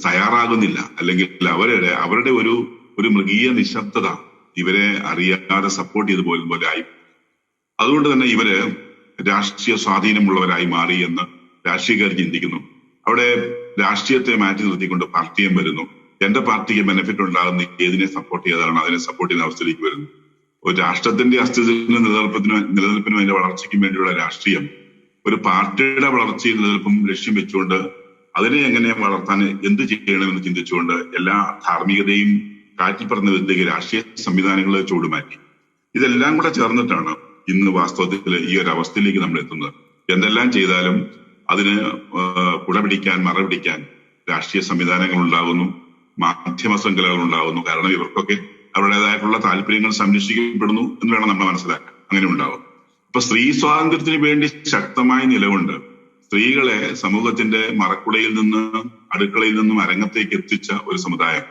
തയ്യാറാകുന്നില്ല. അല്ലെങ്കിൽ അവരുടെ ഒരു മൃഗീയ നിശബ്ദത ഇവരെ അറിയാതെ സപ്പോർട്ട് ചെയ്ത് പോലെ ആയി. അതുകൊണ്ട് തന്നെ ഇവര് രാഷ്ട്രീയ സ്വാധീനമുള്ളവരായി മാറി എന്ന് രാഷ്ട്രീയക്കാർ ചിന്തിക്കുന്നു. അവിടെ രാഷ്ട്രീയത്തെ മാറ്റി നിർത്തിക്കൊണ്ട് പാർട്ടിയും വരുന്നു. എന്റെ പാർട്ടിക്ക് ബെനിഫിറ്റ് ഉണ്ടാകുന്ന ഏതിനെ സപ്പോർട്ട് ചെയ്തതാണ് അതിനെ സപ്പോർട്ട് ചെയ്യുന്ന അവസ്ഥയിലേക്ക് വരുന്നു. ഒരു രാഷ്ട്രത്തിന്റെ അസ്തിത്വത്തിന് നിലനിൽപ്പിനും അതിന്റെ വളർച്ചയ്ക്കും വേണ്ടിയുള്ള രാഷ്ട്രീയം ഒരു പാർട്ടിയുടെ വളർച്ചയും നിലനിൽപ്പും ലക്ഷ്യം വെച്ചുകൊണ്ട് അതിനെ എങ്ങനെ വളർത്താൻ എന്ത് ചെയ്യണമെന്ന് ചിന്തിച്ചുകൊണ്ട് എല്ലാ ധാർമ്മികതയും കാറ്റിപ്പറന്ന വിധത്തിലേക്ക് രാഷ്ട്രീയ സംവിധാനങ്ങളെ ചൂടുമാറ്റി. ഇതെല്ലാം കൂടെ ചേർന്നിട്ടാണ് ഇന്ന് വാസ്തവത്തിൽ ഈ ഒരു അവസ്ഥയിലേക്ക് നമ്മൾ എത്തുന്നത്. എന്തെല്ലാം ചെയ്താലും അതിന് കുടപിടിക്കാൻ മറപിടിക്കാൻ രാഷ്ട്രീയ സംവിധാനങ്ങൾ ഉണ്ടാകുന്നു, മാധ്യമ ശൃംഖലകൾ ഉണ്ടാകുന്നു. കാരണം ഇവർക്കൊക്കെ അവരുടേതായിട്ടുള്ള താല്പര്യങ്ങൾ സംരക്ഷിക്കപ്പെടുന്നു എന്ന് വേണം നമ്മൾ മനസ്സിലാക്കാൻ. അങ്ങനെ ഉണ്ടാകും. ഇപ്പൊ സ്ത്രീ സ്വാതന്ത്ര്യത്തിന് വേണ്ടി ശക്തമായി നിലകൊണ്ട് സ്ത്രീകളെ സമൂഹത്തിന്റെ മറക്കുടയിൽ നിന്ന് അടുക്കളയിൽ നിന്നും അരങ്ങത്തേക്ക് എത്തിച്ച ഒരു സമുദായം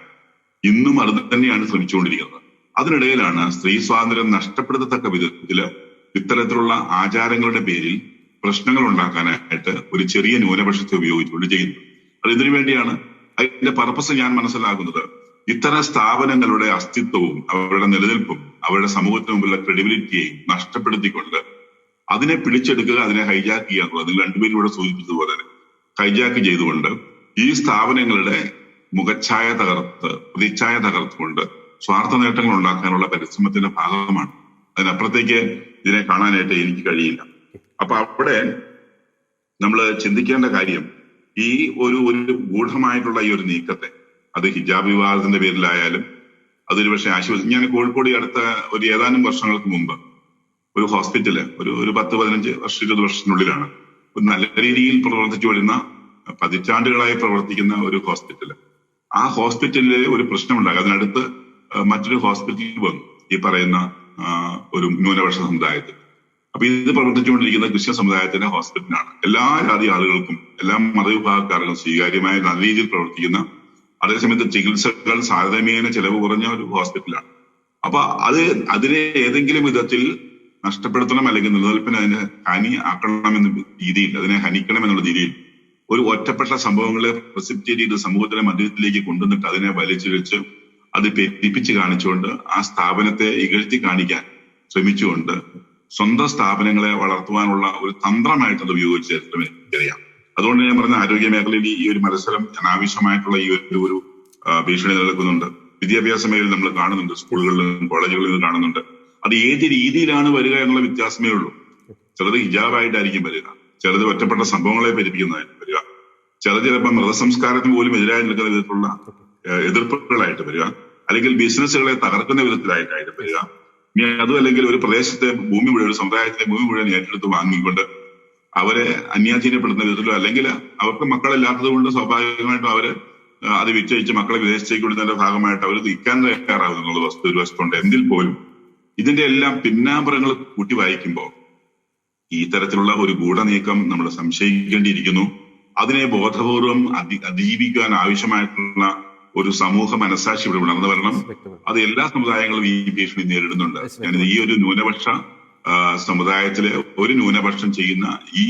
ഇന്നും അത് തന്നെയാണ് ശ്രമിച്ചുകൊണ്ടിരിക്കുന്നത്. അതിനിടയിലാണ് സ്ത്രീ സ്വാതന്ത്ര്യം നഷ്ടപ്പെടുത്തത്തക്ക വിധത്തില് ഇത്തരത്തിലുള്ള ആചാരങ്ങളുടെ പേരിൽ പ്രശ്നങ്ങൾ ഉണ്ടാക്കാനായിട്ട് ഒരു ചെറിയ ന്യൂനപക്ഷത്തെ ഉപയോഗിച്ചുകൊണ്ട് ചെയ്യുന്നത്. അത് ഇതിനു വേണ്ടിയാണ്. അതിന്റെ പർപ്പസ് ഞാൻ മനസ്സിലാക്കുന്നത് ഇത്തരം സ്ഥാപനങ്ങളുടെ അസ്തിത്വവും അവരുടെ നിലനിൽപ്പും അവരുടെ സമൂഹത്തിന് മുമ്പിലുള്ള ക്രെഡിബിലിറ്റിയെയും നഷ്ടപ്പെടുത്തിക്കൊണ്ട് അതിനെ പിടിച്ചെടുക്കുക, അതിനെ ഹൈജാക്ക് ചെയ്യുക എന്നുള്ളത് നിങ്ങൾ രണ്ടുപേരും ഇവിടെ സൂചിപ്പിച്ചതുപോലെ തന്നെ ഹൈജാക്ക് ചെയ്തുകൊണ്ട് ഈ സ്ഥാപനങ്ങളുടെ മുഖച്ഛായ തകർത്ത് പ്രതിച്ഛായ തകർത്തുകൊണ്ട് സ്വാർത്ഥ നേട്ടങ്ങൾ ഉണ്ടാക്കാനുള്ള പരിശ്രമത്തിന്റെ ഭാഗമാണ്. അതിനപ്പുറത്തേക്ക് ഇതിനെ കാണാനായിട്ട് എനിക്ക് കഴിയില്ല. അപ്പൊ അവിടെ നമ്മൾ ചിന്തിക്കേണ്ട കാര്യം ഈ ഒരു ഗൂഢമായിട്ടുള്ള ഈ ഒരു നീക്കത്തെ, അത് ഹിജാബ് വിവാദത്തിന്റെ പേരിലായാലും അതൊരു പക്ഷേ ആശുപത്രി. ഞാൻ കോഴിക്കോട് അടുത്ത ഒരു ഏതാനും വർഷങ്ങൾക്ക് മുമ്പ് ഒരു ഹോസ്പിറ്റല് ഒരു 10-15 വർഷം 20 വർഷത്തിനുള്ളിലാണ് ഒരു നല്ല രീതിയിൽ പ്രവർത്തിച്ചു വരുന്ന പതിറ്റാണ്ടുകളായി പ്രവർത്തിക്കുന്ന ഒരു ഹോസ്പിറ്റല്. ആ ഹോസ്പിറ്റലില് ഒരു പ്രശ്നമുണ്ടാകും. അതിനടുത്ത് മറ്റൊരു ഹോസ്പിറ്റലിൽ വന്നു ഈ പറയുന്ന ഒരു ന്യൂനപക്ഷ സമുദായത്തിൽ. അപ്പൊ ഇത് പ്രവർത്തിച്ചുകൊണ്ടിരിക്കുന്ന ക്രിസ്ത്യൻ സമുദായത്തിന്റെ ഹോസ്പിറ്റലാണ്. എല്ലാ ജാതി ആളുകൾക്കും എല്ലാ മതവിഭാഗക്കാർക്കും സ്വീകാര്യമായ നല്ല രീതിയിൽ പ്രവർത്തിക്കുന്ന, അതേസമയത്ത് ചികിത്സകൾ താരതമ്യേന ചെലവ് കുറഞ്ഞ ഒരു ഹോസ്പിറ്റലാണ്. അപ്പൊ അതിനെ ഏതെങ്കിലും വിധത്തിൽ നഷ്ടപ്പെടുത്തണം അല്ലെങ്കിൽ നിലനിൽപ്പിന് അതിനെ ഹാനി ആക്കണമെന്ന രീതിയിൽ, അതിനെ ഹനിക്കണം എന്നുള്ള രീതിയിൽ ഒരു ഒറ്റപ്പെട്ട സംഭവങ്ങളെ പ്രസിപ്റ്റേറ്റ് ചെയ്ത് സമൂഹത്തിലെ മധ്യത്തിലേക്ക് കൊണ്ടുവന്നിട്ട് അതിനെ വലിച്ചിഴിച്ച് അത് പെരുപ്പിച്ച് കാണിച്ചുകൊണ്ട് ആ സ്ഥാപനത്തെ ഇകഴ്ത്തി കാണിക്കാൻ ശ്രമിച്ചുകൊണ്ട് സ്വന്തം സ്ഥാപനങ്ങളെ വളർത്തുവാനുള്ള ഒരു തന്ത്രമായിട്ട് അത് ഉപയോഗിച്ച് എനിക്കറിയാം. അതുകൊണ്ട് ഞാൻ പറഞ്ഞ ആരോഗ്യ മേഖലയിൽ ഈ ഒരു മത്സരം അനാവശ്യമായിട്ടുള്ള ഈ ഒരു ഭീഷണി നിലനിൽക്കുന്നുണ്ട്. വിദ്യാഭ്യാസ മേഖലയിൽ നമ്മൾ കാണുന്നുണ്ട്, സ്കൂളുകളിലും കോളേജുകളിലും കാണുന്നുണ്ട്. അത് ഏത് രീതിയിലാണ് വരിക എന്നുള്ള വ്യത്യാസമേ ഉള്ളൂ. ചിലത് ഹിജാബായിട്ടായിരിക്കും വരിക, ചിലത് ഒറ്റപ്പെട്ട സംഭവങ്ങളെ പെരുപ്പിക്കുന്നതായിരിക്കും വരിക, ചിലപ്പോൾ മൃതസംസ്കാരത്തിന് പോലും എതിരായി നിൽക്കുന്ന വിധത്തിലുള്ള എതിർപ്പുകളായിട്ട് വരിക, അല്ലെങ്കിൽ ബിസിനസ്സുകളെ തകർക്കുന്ന വിധത്തിലായിട്ടായിട്ട് വരിക. ഇനി അതും അല്ലെങ്കിൽ ഒരു പ്രദേശത്തെ ഭൂമി മുഴുവൻ, ഒരു സമുദായത്തിലെ ഭൂമി മുഴുവൻ ഏറ്റെടുത്ത് വാങ്ങിക്കൊണ്ട് അവരെ അന്യാധീനപ്പെടുന്ന വിധത്തിലോ, അല്ലെങ്കിൽ അവർക്ക് മക്കളില്ലാത്തത് കൊണ്ട് സ്വാഭാവികമായിട്ടും അവര് അത് വിറ്റഴിച്ച് മക്കളെ വിദേശത്തേക്ക് വിടുന്നതിന്റെ ഭാഗമായിട്ട് അവർ നിൽക്കാൻ തയ്യാറാവുന്നുള്ള വസ്തു ഒരു വസ്തുണ്ട്. എങ്കിൽ പോലും ഇതിന്റെ എല്ലാം പിന്നാമ്പുറങ്ങൾ കൂട്ടി വായിക്കുമ്പോൾ ഈ തരത്തിലുള്ള ഒരു ഗൂഢനീക്കം നമ്മൾ സംശയിക്കേണ്ടിയിരിക്കുന്നു. അതിനെ ബോധപൂർവം അതിജീവിക്കാൻ ആവശ്യമായിട്ടുള്ള ഒരു സമൂഹ മനസാക്ഷി ഇവിടെ ഉണർന്നു വരണം. അത് എല്ലാ സമുദായങ്ങളും ഈ ഭീഷണി നേരിടുന്നുണ്ട്. ഞാനിത് ഈ ഒരു ന്യൂനപക്ഷ സമുദായത്തിലെ ഒരു ന്യൂനപക്ഷം ചെയ്യുന്ന ഈ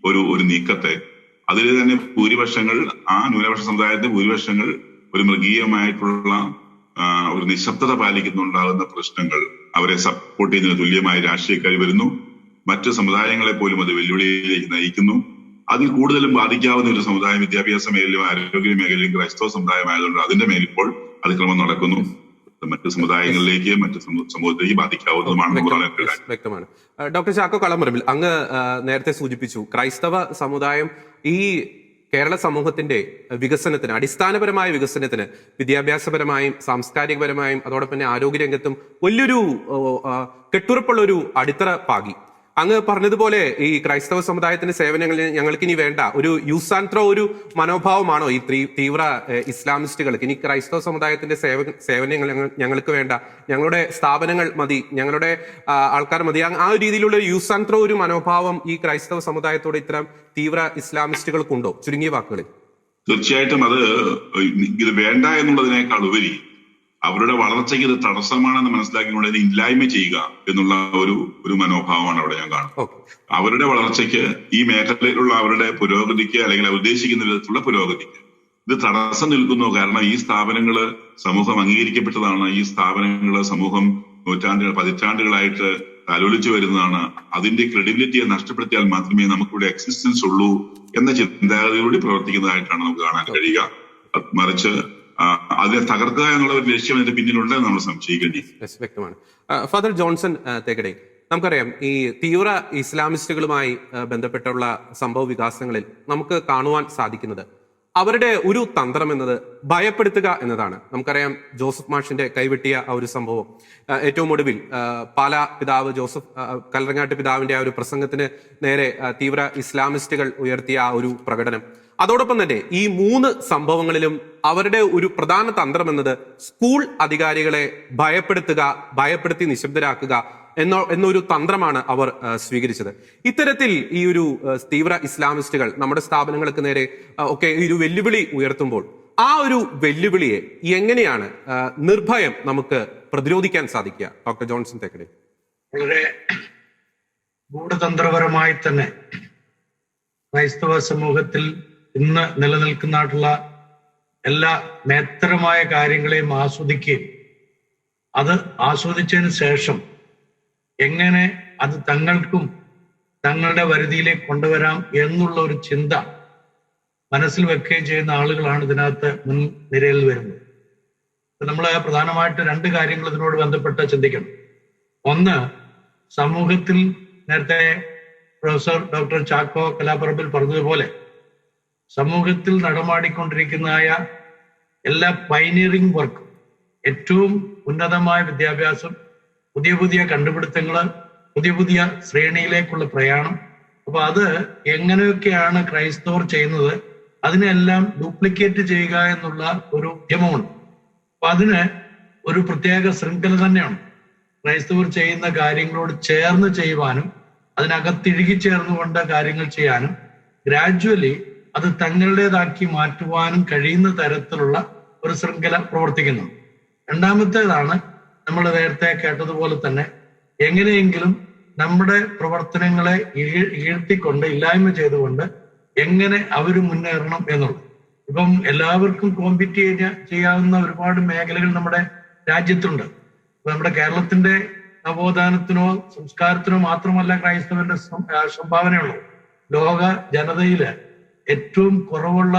ഒരു നീക്കത്തെ, അതിൽ തന്നെ ഭൂരിപക്ഷങ്ങൾ, ആ ന്യൂനപക്ഷ സമുദായത്തിന്റെ ഭൂരിപക്ഷങ്ങൾ ഒരു മൃഗീയമായിട്ടുള്ള ഒരു നിശബ്ദത പാലിക്കുന്നുണ്ടാകുന്ന പ്രശ്നങ്ങൾ, അവരെ സപ്പോർട്ട് ചെയ്യുന്നതിന് തുല്യമായി രാഷ്ട്രീയക്കാർ വരുന്നു. മറ്റു സമുദായങ്ങളെ പോലും അത് വെല്ലുവിളിയിലേക്ക് നയിക്കുന്നു. അതിൽ കൂടുതലും ബാധിക്കാവുന്ന ഒരു സമുദായം വിദ്യാഭ്യാസ മേഖലയിലും ആരോഗ്യ മേഖലയിലും ക്രൈസ്തവ സമുദായമായതുകൊണ്ട് അതിന്റെ മേലിപ്പോൾ അതിക്രമം നടക്കുന്നു. മറ്റു സമുദായങ്ങളിലേക്ക്, മറ്റു സമൂഹത്തിലേക്ക് ബാധിക്കാവുന്നതുമാണ്. വ്യക്തമാണ്. ഡോക്ടർ ചാക്കോ കളമറമ്പിൽ, അങ്ങ് നേരത്തെ സൂചിപ്പിച്ചു ക്രൈസ്തവ സമുദായം ഈ കേരള സമൂഹത്തിന്റെ വികസനത്തിന്, അടിസ്ഥാനപരമായ വികസനത്തിന്, വിദ്യാഭ്യാസപരമായും സാംസ്കാരികപരമായും അതോടൊപ്പം തന്നെ ആരോഗ്യരംഗത്തും വലിയൊരു കെട്ടുറപ്പുള്ള ഒരു അടിത്തറ പാകി. അങ്ങ് പറഞ്ഞതുപോലെ ഈ ക്രൈസ്തവ സമുദായത്തിന്റെ സേവനങ്ങൾ ഞങ്ങൾക്ക് ഇനി വേണ്ട, ഒരു യൂസ് ആൻഡ് ത്രോ ഒരു മനോഭാവമാണോ ഈ തീവ്ര ഇസ്ലാമിസ്റ്റുകൾക്ക്? ഇനി ക്രൈസ്തവ സമുദായത്തിന്റെ സേവനങ്ങൾ ഞങ്ങൾക്ക് വേണ്ട, ഞങ്ങളുടെ സ്ഥാപനങ്ങൾ മതി, ഞങ്ങളുടെ ആൾക്കാർ മതി, ആ ഒരു രീതിയിലുള്ള യൂസ് ആൻഡ് ത്രോ ഒരു മനോഭാവം ഈ ക്രൈസ്തവ സമുദായത്തോട് ഇത്തരം തീവ്ര ഇസ്ലാമിസ്റ്റുകൾക്കുണ്ടോ? ചുരുങ്ങിയ വാക്കുകളിൽ. തീർച്ചയായിട്ടും അത് ഇത് വേണ്ട എന്നുള്ളതിനേക്കാൾ ഉപരി അവരുടെ വളർച്ചയ്ക്ക് ഇത് തടസ്സമാണെന്ന് മനസ്സിലാക്കിക്കൊണ്ട് അതിനെ ഇല്ലായ്മ ചെയ്യുക എന്നുള്ള ഒരു മനോഭാവമാണ് അവിടെ ഞാൻ കാണുന്നത്. അവരുടെ വളർച്ചയ്ക്ക്, ഈ മേഖലയിലുള്ള അവരുടെ പുരോഗതിക്ക്, അല്ലെങ്കിൽ ഉദ്ദേശിക്കുന്ന വിധത്തിലുള്ള പുരോഗതിക്ക് ഇത് തടസ്സം നിൽക്കുന്നു. കാരണം ഈ സ്ഥാപനങ്ങള് സമൂഹം അംഗീകരിക്കപ്പെട്ടതാണ്, ഈ സ്ഥാപനങ്ങള് സമൂഹം പതിറ്റാണ്ടുകളായിട്ട് താലോലിച്ചു വരുന്നതാണ്. അതിന്റെ ക്രെഡിബിലിറ്റിയെ നഷ്ടപ്പെടുത്തിയാൽ മാത്രമേ നമുക്കിവിടെ എക്സിസ്റ്റൻസ് ഉള്ളൂ എന്ന ചിന്താഗതിയോടെ പ്രവർത്തിക്കുന്നതായിട്ടാണ് നമുക്ക് കാണാൻ കഴിയുക. മറിച്ച് അതിനെ തകർക്കുക എന്നുള്ള ഒരു ലക്ഷ്യം അതിന്റെ പിന്നിലുണ്ടെന്ന് നമ്മൾ സംശയിക്കേണ്ടി. വ്യക്തമാണ്. ഫാദർ ജോൺസൺ തേക്കടി, നമുക്കറിയാം ഈ തീവ്ര ഇസ്ലാമിസ്റ്റുകളുമായി ബന്ധപ്പെട്ടുള്ള സംഭവ വികാസങ്ങളിൽ നമുക്ക് കാണുവാൻ സാധിക്കുന്നത് അവരുടെ ഒരു തന്ത്രം എന്നത് ഭയപ്പെടുത്തുക എന്നതാണ്. നമുക്കറിയാം ജോസഫ് മാഷിന്റെ കൈവെട്ടിയ ആ ഒരു സംഭവം, ഏറ്റവും ഒടുവിൽ പാലാ പിതാവ് ജോസഫ് കല്ലറങ്ങാട്ട് പിതാവിന്റെ ആ ഒരു പ്രസംഗത്തിന് നേരെ തീവ്ര ഇസ്ലാമിസ്റ്റുകൾ ഉയർത്തിയ ആ ഒരു പ്രകടനം, അതോടൊപ്പം തന്നെ ഈ 3 സംഭവങ്ങളിലും അവരുടെ ഒരു പ്രധാന തന്ത്രം എന്നത് സ്കൂൾ അധികാരികളെ ഭയപ്പെടുത്തുക, ഭയപ്പെടുത്തി നിശബ്ദരാക്കുക എന്നൊരു തന്ത്രമാണ് അവർ സ്വീകരിച്ചത്. ഇത്തരത്തിൽ ഈ ഒരു തീവ്ര ഇസ്ലാമിസ്റ്റുകൾ നമ്മുടെ സ്ഥാപനങ്ങൾക്ക് നേരെ ഒക്കെ ഒരു വെല്ലുവിളി ഉയർത്തുമ്പോൾ ആ ഒരു വെല്ലുവിളിയെ എങ്ങനെയാണ് നിർഭയം നമുക്ക് പ്രതിരോധിക്കാൻ സാധിക്കുക? Doctor Johnson Thekkady. വളരെ ഗൂഢതന്ത്രപരമായി തന്നെ ക്രൈസ്തവ സമൂഹത്തിൽ ഇന്ന് നിലനിൽക്കുന്നതായിട്ടുള്ള എല്ലാ മേത്തരമായ കാര്യങ്ങളെയും ആസ്വദിക്കുകയും അത് ആസ്വദിച്ചതിന് ശേഷം എങ്ങനെ അത് തങ്ങൾക്കും തങ്ങളുടെ വരുതിയിലേക്ക് കൊണ്ടുവരാം എന്നുള്ള ഒരു ചിന്ത മനസ്സിൽ വെക്കുകയും ചെയ്യുന്ന ആളുകളാണ് ഇതിനകത്ത് മുൻനിരയിൽ വരുന്നത്. നമ്മൾ പ്രധാനമായിട്ട് 2 കാര്യങ്ങൾ ഇതിനോട് ബന്ധപ്പെട്ട് ചിന്തിക്കണം. ഒന്ന്, സമൂഹത്തിൽ നേരത്തെ പ്രൊഫസർ ഡോക്ടർ ചാക്കോ കലാപ്പറമ്പിൽ പറഞ്ഞതുപോലെ സമൂഹത്തിൽ നടമാടിക്കൊണ്ടിരിക്കുന്നതായ എല്ലാ പൈനിയറിംഗ് വർക്കും, ഏറ്റവും ഉന്നതമായ വിദ്യാഭ്യാസം, പുതിയ പുതിയ കണ്ടുപിടുത്തങ്ങള്, പുതിയ പുതിയ ശ്രേണിയിലേക്കുള്ള പ്രയാണം, അപ്പൊ അത് എങ്ങനെയൊക്കെയാണ് ക്രൈസ്തവർ ചെയ്യുന്നത് അതിനെല്ലാം ഡ്യൂപ്ലിക്കേറ്റ് ചെയ്യുക എന്നുള്ള ഒരു ഉദ്യമമുണ്ട്. അപ്പൊ അതിന് ഒരു പ്രത്യേക ശൃംഖല തന്നെയാണ്. ക്രൈസ്തവർ ചെയ്യുന്ന കാര്യങ്ങളോട് ചേർന്ന് ചെയ്യുവാനും അതിനകത്തിഴുകി ചേർന്നുകൊണ്ട് കാര്യങ്ങൾ ചെയ്യാനും ഗ്രാജ്വലി അത് തങ്ങളുടേതാക്കി മാറ്റുവാനും കഴിയുന്ന തരത്തിലുള്ള ഒരു ശൃംഖല പ്രവർത്തിക്കുന്നു. രണ്ടാമത്തേതാണ് നമ്മൾ നേരത്തെ കേട്ടതുപോലെ തന്നെ എങ്ങനെയെങ്കിലും നമ്മുടെ പ്രവർത്തനങ്ങളെ ഈഴ്ത്തിക്കൊണ്ട് ഇല്ലായ്മ ചെയ്തുകൊണ്ട് എങ്ങനെ അവർ മുന്നേറണം എന്നുള്ളത്. ഇപ്പം എല്ലാവർക്കും കോമ്പീറ്റ് ചെയ്യാവുന്ന ഒരുപാട് മേഖലകൾ നമ്മുടെ രാജ്യത്തുണ്ട്. ഇപ്പൊ നമ്മുടെ കേരളത്തിന്റെ നവോത്ഥാനത്തിനോ സംസ്കാരത്തിനോ മാത്രമല്ല ക്രൈസ്തവന്റെ സംഭാവനയുള്ളൂ. ലോക ജനതയില് ഏറ്റവും കുറവുള്ള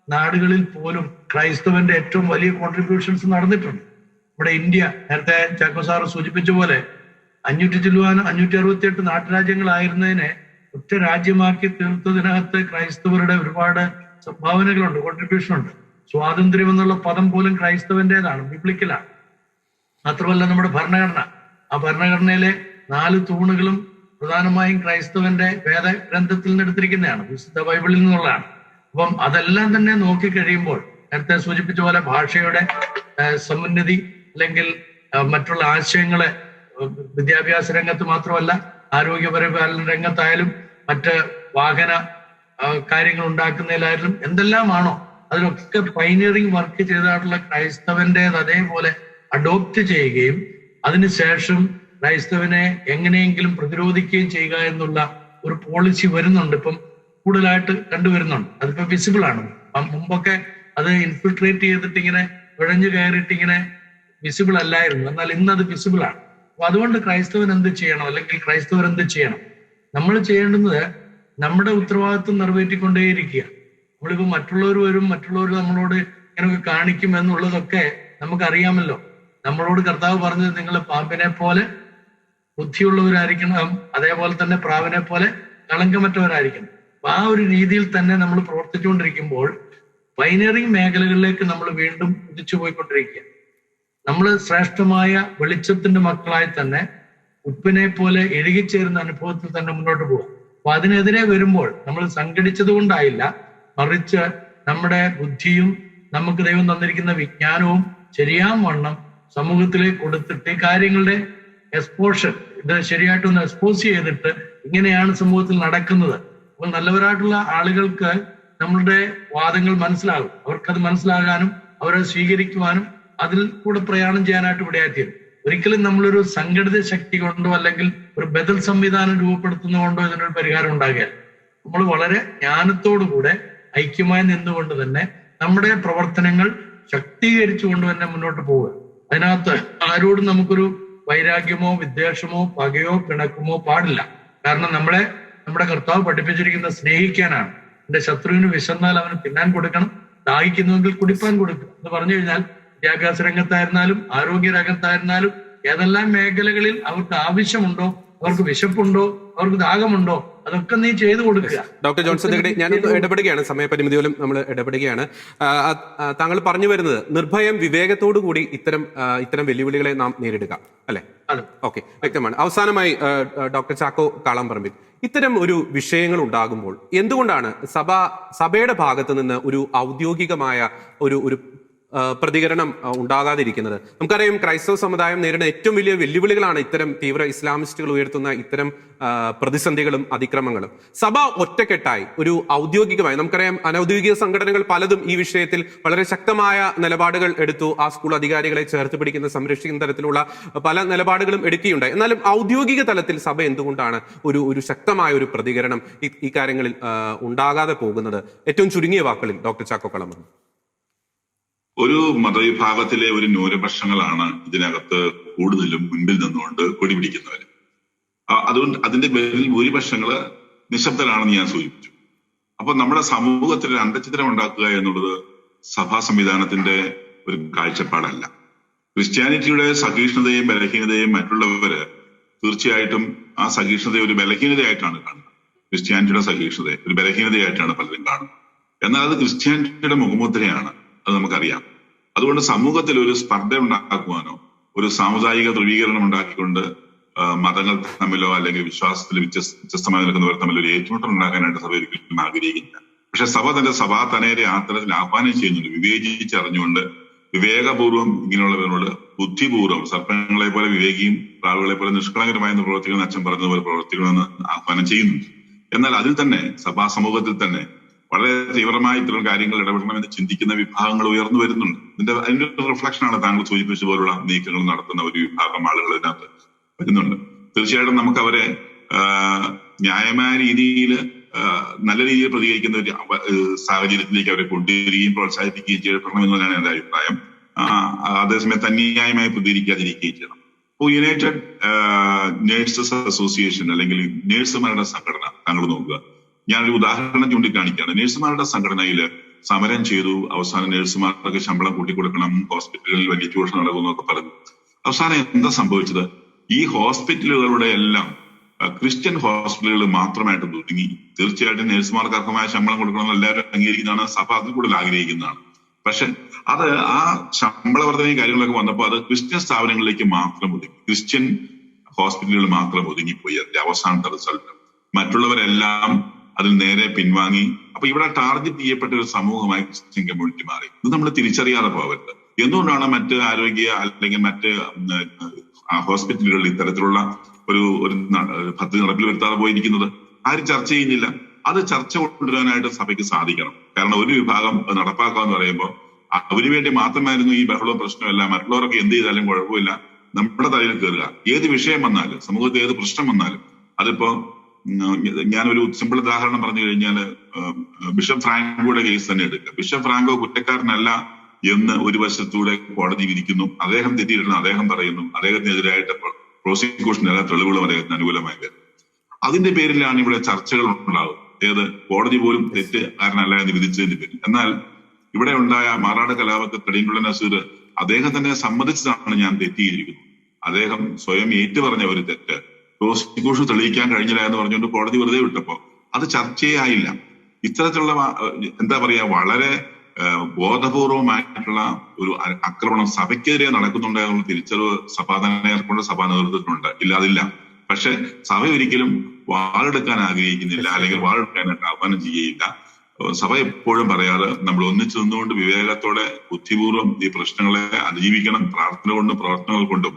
നാടുകളിൽ പോലും ക്രൈസ്തവന്റെ ഏറ്റവും വലിയ കോൺട്രിബ്യൂഷൻസ് നടന്നിട്ടുണ്ട്. നമ്മുടെ ഇന്ത്യ നേരത്തെ ചാക്കോ സാറ് സൂചിപ്പിച്ച പോലെ 568 നാട്ടുരാജ്യങ്ങളായിരുന്നതിനെ ഒറ്റ രാജ്യമാക്കി തീർത്തതിനകത്ത് ക്രൈസ്തവരുടെ ഒരുപാട് സംഭാവനകളുണ്ട്, കോൺട്രിബ്യൂഷൻ ഉണ്ട്. സ്വാതന്ത്ര്യം എന്നുള്ള പദം പോലും ക്രൈസ്തവന്റേതാണ്, ബിബ്ലിക്കലാണ്. മാത്രമല്ല നമ്മുടെ ഭരണഘടന, ആ ഭരണഘടനയിലെ 4 തൂണുകളും പ്രധാനമായും ക്രൈസ്തവന്റെ വേദഗ്രന്ഥത്തിൽ നിന്ന് എടുത്തിരിക്കുന്നതാണ്, വിശുദ്ധ ബൈബിളിൽ നിന്നുള്ളതാണ്. അപ്പം അതെല്ലാം തന്നെ നോക്കി കഴിയുമ്പോൾ നേരത്തെ സൂചിപ്പിച്ച പോലെ ഭാഷയുടെ സമുന്നതി അല്ലെങ്കിൽ മറ്റുള്ള ആശയങ്ങളെ വിദ്യാഭ്യാസ രംഗത്ത് മാത്രമല്ല ആരോഗ്യപരിപാലന രംഗത്തായാലും മറ്റ് വാഹന കാര്യങ്ങൾ ഉണ്ടാക്കുന്നതിലായാലും എന്തെല്ലാമാണോ അതിലൊക്കെ പൈനിയറിംഗ് വർക്ക് ചെയ്തിട്ടുള്ള ക്രൈസ്തവന്റേത് അതേപോലെ അഡോപ്റ്റ് ചെയ്യുകയും അതിനുശേഷം ക്രൈസ്തവനെ എങ്ങനെയെങ്കിലും പ്രതിരോധിക്കുകയും ചെയ്യുക എന്നുള്ള ഒരു പോളിസി വരുന്നുണ്ട്. ഇപ്പം കൂടുതലായിട്ട് കണ്ടുവരുന്നുണ്ട്. അതിപ്പോ വിസിബിൾ ആണ്. മുമ്പൊക്കെ അത് ഇൻഫിൽട്രേറ്റ് ചെയ്തിട്ട് ഇങ്ങനെ ഇഴഞ്ഞു കയറിയിട്ട് ഇങ്ങനെ വിസിബിൾ അല്ലായിരുന്നു. എന്നാൽ ഇന്ന് അത് വിസിബിൾ ആണ്. അപ്പൊ അതുകൊണ്ട് ക്രൈസ്തവൻ എന്ത് ചെയ്യണം, അല്ലെങ്കിൽ ക്രൈസ്തവർ എന്ത് ചെയ്യണം? നമ്മൾ ചെയ്യേണ്ടുന്നത് നമ്മുടെ ഉത്തരവാദിത്വം നിറവേറ്റിക്കൊണ്ടേയിരിക്കുക. നമ്മളിപ്പോ മറ്റുള്ളവർ വരും, മറ്റുള്ളവർ നമ്മളോട് ഇങ്ങനെയൊക്കെ കാണിക്കും എന്നുള്ളതൊക്കെ നമുക്കറിയാമല്ലോ. നമ്മളോട് കർത്താവ് പറഞ്ഞത് നിങ്ങൾ പാമ്പിനെ പോലെ ബുദ്ധിയുള്ളവരായിരിക്കണം, അതേപോലെ തന്നെ പ്രാവിനെ പോലെ കളങ്കമറ്റവരായിരിക്കണം. അപ്പൊ ആ ഒരു രീതിയിൽ തന്നെ നമ്മൾ പ്രവർത്തിച്ചുകൊണ്ടിരിക്കുമ്പോൾ പൈനിയറിംഗ് മേഖലകളിലേക്ക് നമ്മൾ വീണ്ടും കുതിച്ചു പോയിക്കൊണ്ടിരിക്കുക. നമ്മൾ ശ്രേഷ്ഠമായ വെളിച്ചത്തിന്റെ മക്കളായി തന്നെ ഉപ്പിനെ പോലെ ഇഴുകിച്ചേരുന്ന അനുഭവത്തിൽ തന്നെ മുന്നോട്ട് പോകാം. അപ്പൊ അതിനെതിരെ വരുമ്പോൾ നമ്മൾ സംഘടിച്ചത് കൊണ്ടായില്ല, മറിച്ച് നമ്മുടെ ബുദ്ധിയും നമുക്ക് ദൈവം തന്നിരിക്കുന്ന വിജ്ഞാനവും ശരിയാവണ്ണം സമൂഹത്തിലേക്ക് കൊടുത്തിട്ട് ഈ കാര്യങ്ങളുടെ എക്സ്പോഷർ ഇത് ശരിയായിട്ടൊന്ന് എക്സ്പോസ് ചെയ്തിട്ട് ഇങ്ങനെയാണ് സമൂഹത്തിൽ നടക്കുന്നത്. അപ്പോൾ നല്ലവരായിട്ടുള്ള ആളുകൾക്ക് നമ്മളുടെ വാദങ്ങൾ മനസ്സിലാകും. അവർക്കത് മനസ്സിലാകാനും അവരെ സ്വീകരിക്കുവാനും അതിൽ കൂടെ പ്രയാണം ചെയ്യാനായിട്ട് ഇവിടെയായിത്തീരും. ഒരിക്കലും നമ്മളൊരു സംഘടിത ശക്തി കൊണ്ടോ അല്ലെങ്കിൽ ഒരു ബദൽ സംവിധാനം രൂപപ്പെടുത്തുന്നതുകൊണ്ടോ ഇതിനൊരു പരിഹാരം ഉണ്ടാകുകയല്ല. നമ്മൾ വളരെ ജ്ഞാനത്തോടുകൂടെ ഐക്യമായി നിന്നുകൊണ്ട് തന്നെ നമ്മുടെ പ്രവർത്തനങ്ങൾ ശക്തീകരിച്ചുകൊണ്ട് തന്നെ മുന്നോട്ട് പോവുക. അതിനകത്ത് ആരോടും നമുക്കൊരു വൈരാഗ്യമോ വിദ്വേഷമോ പകയോ പിണക്കുമോ പാടില്ല. കാരണം നമ്മുടെ കർത്താവ് പഠിപ്പിച്ചിരിക്കുന്ന സ്നേഹിക്കാനാണ്. എന്റെ ശത്രുവിന് വിശന്നാൽ അവന് തിന്നാൻ കൊടുക്കണം, ദാഹിക്കുന്നുവെങ്കിൽ കുടിപ്പാൻ കൊടുക്കുക എന്ന് പറഞ്ഞു കഴിഞ്ഞാൽ വിദ്യാഭ്യാസ രംഗത്തായിരുന്നാലും ആരോഗ്യ രംഗത്തായിരുന്നാലും ഏതെല്ലാം മേഖലകളിൽ അവർക്ക് ആവശ്യമുണ്ടോ, അവർക്ക് വിശപ്പുണ്ടോ, അവർക്ക് ദാഹമുണ്ടോ, അതൊക്കെ നീ ചെയ്തു കൊടുക്കുക. ഡോക്ടർ ജോൺസൺ ഹെഗ്ഡെ, ഞാൻ ഇടപെടുകയാണ്, സമയപരിമിതി പോലും നമ്മൾ ഇടപെടുകയാണ്. താങ്കൾ പറഞ്ഞു വരുന്നത് നിർഭയം വിവേകത്തോടു കൂടി ഇത്തരം വെല്ലുവിളികളെ നാം നേരിടുക അല്ലെ? ഓക്കെ, വ്യക്തമാണ്. അവസാനമായി ഡോക്ടർ ചാക്കോ കാളാമ്പറമ്പിൽ, ഇത്തരം ഒരു വിഷയങ്ങൾ ഉണ്ടാകുമ്പോൾ എന്തുകൊണ്ടാണ് സഭയുടെ ഭാഗത്ത് നിന്ന് ഒരു ഔദ്യോഗികമായ ഒരു പ്രതികരണം ഉണ്ടാകാതിരിക്കുന്നത്? നമുക്കറിയാം, ക്രൈസ്തവ സമുദായം നേരിടുന്ന ഏറ്റവും വലിയ വെല്ലുവിളികളാണ് ഇത്തരം തീവ്ര ഇസ്ലാമിസ്റ്റുകൾ ഉയർത്തുന്ന ഇത്തരം പ്രതിസന്ധികളും അതിക്രമങ്ങളും. സഭ ഒറ്റക്കെട്ടായി ഒരു ഔദ്യോഗികമായി, നമുക്കറിയാം അനൌദ്യോഗിക സംഘടനകൾ പലതും ഈ വിഷയത്തിൽ വളരെ ശക്തമായ നിലപാടുകൾ എടുത്തു. ആ സ്കൂൾ അധികാരികളെ ചേർത്ത് പിടിക്കുന്ന, സംരക്ഷിക്കുന്ന തരത്തിലുള്ള പല നിലപാടുകളും എടുക്കുകയുണ്ടായി. എന്നാലും ഔദ്യോഗിക തലത്തിൽ സഭ എന്തുകൊണ്ടാണ് ഒരു ശക്തമായ ഒരു പ്രതികരണം ഈ കാര്യങ്ങളിൽ ഉണ്ടാകാതെ പോകുന്നത്? ഏറ്റവും ചുരുങ്ങിയ വാക്കുകളിൽ ഡോക്ടർ ചാക്കോ കാളാമ്പറമ്പിൽ. ഒരു മതവിഭാഗത്തിലെ ഒരു ന്യൂനപക്ഷങ്ങളാണ് ഇതിനകത്ത് കൂടുതലും മുൻപിൽ നിന്നുകൊണ്ട് കൊടിപിടിക്കുന്നവര്. അതുകൊണ്ട് അതിന്റെ പേരിൽ ഭൂരിപക്ഷങ്ങള് നിശബ്ദരാണെന്ന് ഞാൻ സൂചിപ്പിച്ചു. അപ്പൊ നമ്മുടെ സമൂഹത്തിൽ ഒരു അന്തചിത്രം ഉണ്ടാക്കുക എന്നുള്ളത് സഭാ സംവിധാനത്തിന്റെ ഒരു കാഴ്ചപ്പാടല്ല. ക്രിസ്ത്യാനിറ്റിയുടെ സഹിഷ്ണുതയും ബലഹീനതയും മറ്റുള്ളവര് തീർച്ചയായിട്ടും ആ സഹിഷ്ണുതയെ ഒരു ബലഹീനതയായിട്ടാണ് കാണുന്നത്. ക്രിസ്ത്യാനിറ്റിയുടെ സഹിഷ്ണുതയെ ഒരു ബലഹീനതയായിട്ടാണ് പലരും കാണുന്നത്. എന്നാൽ അത് ക്രിസ്ത്യാനിറ്റിയുടെ മുഖമുദ്രയാണ്, അത് നമുക്കറിയാം. അതുകൊണ്ട് സമൂഹത്തിൽ ഒരു സ്പർദ്ധ ഉണ്ടാക്കുവാനോ ഒരു സാമുദായിക ധ്രുവീകരണം ഉണ്ടാക്കിക്കൊണ്ട് മതങ്ങൾ തമ്മിലോ അല്ലെങ്കിൽ വിശ്വാസത്തിൽ വ്യത്യസ്തമായി നിൽക്കുന്നവർ തമ്മിൽ ഒരു ഏറ്റുമുട്ടൽ ഉണ്ടാക്കാനായിട്ട് സഭ ഒരിക്കലും ആഗ്രഹിക്കുന്നില്ല. പക്ഷെ സഭ തന്റെ സഭാ തനയരെ ആ തരത്തിൽ ആഹ്വാനം ചെയ്യുന്നുണ്ട്, വിവേചിച്ചറിഞ്ഞുകൊണ്ട് വിവേകപൂർവ്വം ഇങ്ങനെയുള്ളവരോട് ബുദ്ധിപൂർവ്വം സർപ്പങ്ങളെ പോലെ വിവേകിയും പ്രാവുകളെ പോലെ നിഷ്കളങ്കരമായി പ്രവർത്തിക്കുന്ന അച്ഛൻ പറഞ്ഞതുപോലെ പ്രവർത്തിക്കണമെന്ന് ആഹ്വാനം ചെയ്യുന്നുണ്ട്. എന്നാൽ അതിൽ തന്നെ സഭാ സമൂഹത്തിൽ തന്നെ വളരെ തീവ്രമായി ഇത്തരം കാര്യങ്ങൾ ഇടപെടണമെന്ന് ചിന്തിക്കുന്ന വിഭാഗങ്ങൾ ഉയർന്നു വരുന്നുണ്ട്. അതിന്റെ ഒരു റിഫ്ലക്ഷനാണ് താങ്കൾ സൂചിപ്പിച്ച പോലുള്ള നീക്കങ്ങൾ നടത്തുന്ന ഒരു വിഭാഗം ആളുകൾ ഇതിനകത്ത് വരുന്നുണ്ട്. തീർച്ചയായിട്ടും നമുക്ക് അവരെ ന്യായമായ രീതിയിൽ നല്ല രീതിയിൽ പ്രതികരിക്കുന്ന ഒരു സാഹചര്യത്തിലേക്ക് അവരെ കൊണ്ടുവരികയും പ്രോത്സാഹിപ്പിക്കുകയും ചെയ്യപ്പെടണമെന്നാണ് എന്റെ അഭിപ്രായം. അതേസമയത്ത് അന്യായമായി പ്രതികരിക്കാതിരിക്കുകയും ചെയ്യണം. ഇപ്പോൾ യുണൈറ്റഡ് നേഴ്സസ് അസോസിയേഷൻ അല്ലെങ്കിൽ നേഴ്സുമാരുടെ സംഘടന താങ്കൾ നോക്കുക. ഞാനൊരു ഉദാഹരണം ചൂണ്ടിക്കാണിക്കുകയാണ്. നേഴ്സുമാരുടെ സംഘടനയിൽ സമരം ചെയ്തു. അവസാനം നേഴ്സുമാർക്ക് ശമ്പളം കൂട്ടിക്കൊടുക്കണം, ഹോസ്പിറ്റലുകളിൽ വലിയ ചൂഷണം നടക്കുമെന്നൊക്കെ പറഞ്ഞു. അവസാനം എന്താ സംഭവിച്ചത്? ഈ ഹോസ്പിറ്റലുകളുടെ എല്ലാം ക്രിസ്ത്യൻ ഹോസ്പിറ്റലുകൾ മാത്രമായിട്ട് ഒതുങ്ങി. തീർച്ചയായിട്ടും നേഴ്സുമാർക്ക് അർഹമായ ശമ്പളം കൊടുക്കണമെന്ന് എല്ലാവരും അംഗീകരിക്കുന്നതാണ്. സഭ അതിൽ കൂടുതൽ ആഗ്രഹിക്കുന്നതാണ്. പക്ഷെ അത് ആ ശമ്പള വർധനയും കാര്യങ്ങളൊക്കെ വന്നപ്പോൾ അത് ക്രിസ്ത്യൻ സ്ഥാപനങ്ങളിലേക്ക് മാത്രം ഒതുങ്ങി, ക്രിസ്ത്യൻ ഹോസ്പിറ്റലുകൾ മാത്രം ഒതുങ്ങിപ്പോയി. അതിന്റെ അവസാനത്തെ റിസൾട്ട് മറ്റുള്ളവരെല്ലാം അതിൽ നേരെ പിൻവാങ്ങി. അപ്പൊ ഇവിടെ ടാർഗറ്റ് ചെയ്യപ്പെട്ട ഒരു സമൂഹമായി ക്രിസ്ത്യൻ കമ്മ്യൂണിറ്റി മാറി. ഇത് നമ്മൾ തിരിച്ചറിയാതെ പോകരുത്. എന്തുകൊണ്ടാണ് മറ്റ് ആരോഗ്യ അല്ലെങ്കിൽ മറ്റ് ഹോസ്പിറ്റലുകളിൽ ഇത്തരത്തിലുള്ള ഒരു പദ്ധതി നടപ്പിൽ വരുത്താതെ പോയിരിക്കുന്നത്? ആരും ചർച്ച ചെയ്യുന്നില്ല. അത് ചർച്ച കൊണ്ടുവരാനായിട്ട് സഭയ്ക്ക് സാധിക്കണം. കാരണം ഒരു വിഭാഗം നടപ്പാക്കുക എന്ന് പറയുമ്പോൾ അവന് വേണ്ടി മാത്രമായിരുന്നു ഈ ബഹളവും പ്രശ്നമല്ല, മറ്റുള്ളവരൊക്കെ എന്ത് ചെയ്താലും കുഴപ്പമില്ല, നമ്മുടെ തലയിൽ കയറുക. ഏത് വിഷയം വന്നാലും, സമൂഹത്തിൽ ഏത് പ്രശ്നം വന്നാലും, അതിപ്പോ ഞാനൊരു സിമ്പിൾ ഉദാഹരണം പറഞ്ഞു കഴിഞ്ഞാൽ ബിഷപ്പ് ഫ്രാങ്കോയുടെ കേസ് തന്നെ എടുക്കുക. ബിഷപ്പ് ഫ്രാങ്കോ കുറ്റക്കാരനല്ല എന്ന് ഒരു വശത്തൂടെ കോടതി വിധിക്കുന്നു. അദ്ദേഹം തെറ്റിയിട്ടുണ്ട്, അദ്ദേഹം പറയുന്നു. അദ്ദേഹത്തിനെതിരായിട്ട് പ്രോസിക്യൂഷൻ എല്ലാ തെളിവുകളും അദ്ദേഹത്തിന് അനുകൂലമായി വരുന്നു. അതിന്റെ പേരിലാണ് ഇവിടെ ചർച്ചകൾ ഉണ്ടാകും. ഏത് കോടതി പോലും തെറ്റുകാരനല്ല എന്ന് വിധിച്ചതിന്റെ പേരിൽ. എന്നാൽ ഇവിടെ ഉണ്ടായ മാറാട് കലാപത്തിൽ തടിയൻകുള്ള നസീർ അദ്ദേഹം തന്നെ സമ്മതിച്ചതാണ് ഞാൻ തെറ്റിയിരിക്കുന്നു. അദ്ദേഹം സ്വയം ഏറ്റുപറഞ്ഞ ഒരു തെറ്റ് പ്രോസിക്യൂഷൻ തെളിയിക്കാൻ കഴിഞ്ഞില്ല എന്ന് പറഞ്ഞുകൊണ്ട് കോടതി വെറുതെ വിട്ടപ്പോ അത് ചർച്ചയേ ആയില്ല. ഇത്തരത്തിലുള്ള എന്താ പറയാ, വളരെ ബോധപൂർവമായിട്ടുള്ള ഒരു ആക്രമണം സഭയ്ക്കെതിരെ നടക്കുന്നുണ്ട് എന്നുള്ള തിരിച്ചറിവ് സഭാ നേതൃത്വത്തിനുണ്ട്. ഇല്ലാതില്ല. പക്ഷെ സഭ ഒരിക്കലും വാളെടുക്കാൻ ആഗ്രഹിക്കുന്നില്ല, അല്ലെങ്കിൽ വാളെടുക്കാനായിട്ട് ആഹ്വാനം ചെയ്യുകയില്ല. സഭ എപ്പോഴും പറയാറ് നമ്മൾ ഒന്നിച്ചു നിന്നുകൊണ്ട് വിവേകത്തോടെ ബുദ്ധിപൂർവ്വം ഈ പ്രശ്നങ്ങളെ അതിജീവിക്കണം. പ്രാർത്ഥന കൊണ്ടും പ്രവർത്തനങ്ങൾ കൊണ്ടും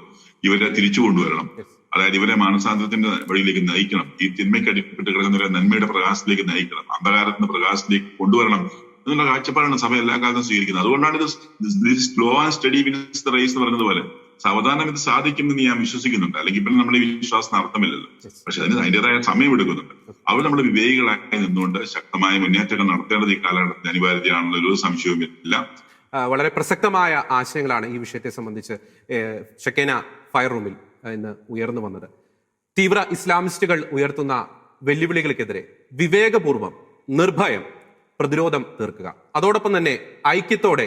ഇവരെ തിരിച്ചു കൊണ്ടുവരണം. അതായത് ഇവരെ മാനസാന്തരത്തിന്റെ വഴിയിലേക്ക് നയിക്കണം. ഈ തിന്മയ്ക്ക് അടിപ്പെട്ട് കിടക്കുന്നവരെ നന്മയുടെ പ്രകാശത്തിലേക്ക് നയിക്കണം, അന്ധകാരത്തിന്റെ പ്രകാശത്തിലേക്ക് കൊണ്ടുവരണം എന്നുള്ള കാഴ്ചപ്പാടാണ് സഭ എല്ലാ കാലത്തും സ്വീകരിക്കുന്നത്. അതുകൊണ്ടാണ് ഇത് slow and steady wins the race എന്ന് പറയുന്നതുപോലെ സാവധാനം ഇത് സാധിക്കുമെന്ന് ഞാൻ വിശ്വസിക്കുന്നുണ്ട്. അല്ലെങ്കിൽ പിന്നെ നമ്മുടെ ഈ വിശ്വാസത്തിന് അർത്ഥമില്ലല്ലോ. പക്ഷെ അതിൻ്റെതായ സമയം എടുക്കുന്നുണ്ട്. അവർ നമ്മൾ വിവേകികളായി നിന്നുകൊണ്ട് ശക്തമായ മുന്നേറ്റങ്ങൾ നടത്തേണ്ടത് ഈ കാലഘട്ടത്തിൽ അനിവാര്യതയാണെന്നുള്ള ഒരു സംശയവുമില്ല. വളരെ പ്രസക്തമായ ആശയങ്ങളാണ് ഈ വിഷയത്തെ സംബന്ധിച്ച് ഷെക്കേന ഫയർ റൂമിൽ ഇന്ന് ഉയർന്നു വന്നത്. തീവ്ര ഇസ്ലാമിസ്റ്റുകൾ ഉയർത്തുന്ന വെല്ലുവിളികൾക്കെതിരെ വിവേകപൂർവം നിർഭയം പ്രതിരോധം തീർക്കുക, അതോടൊപ്പം തന്നെ ഐക്യത്തോടെ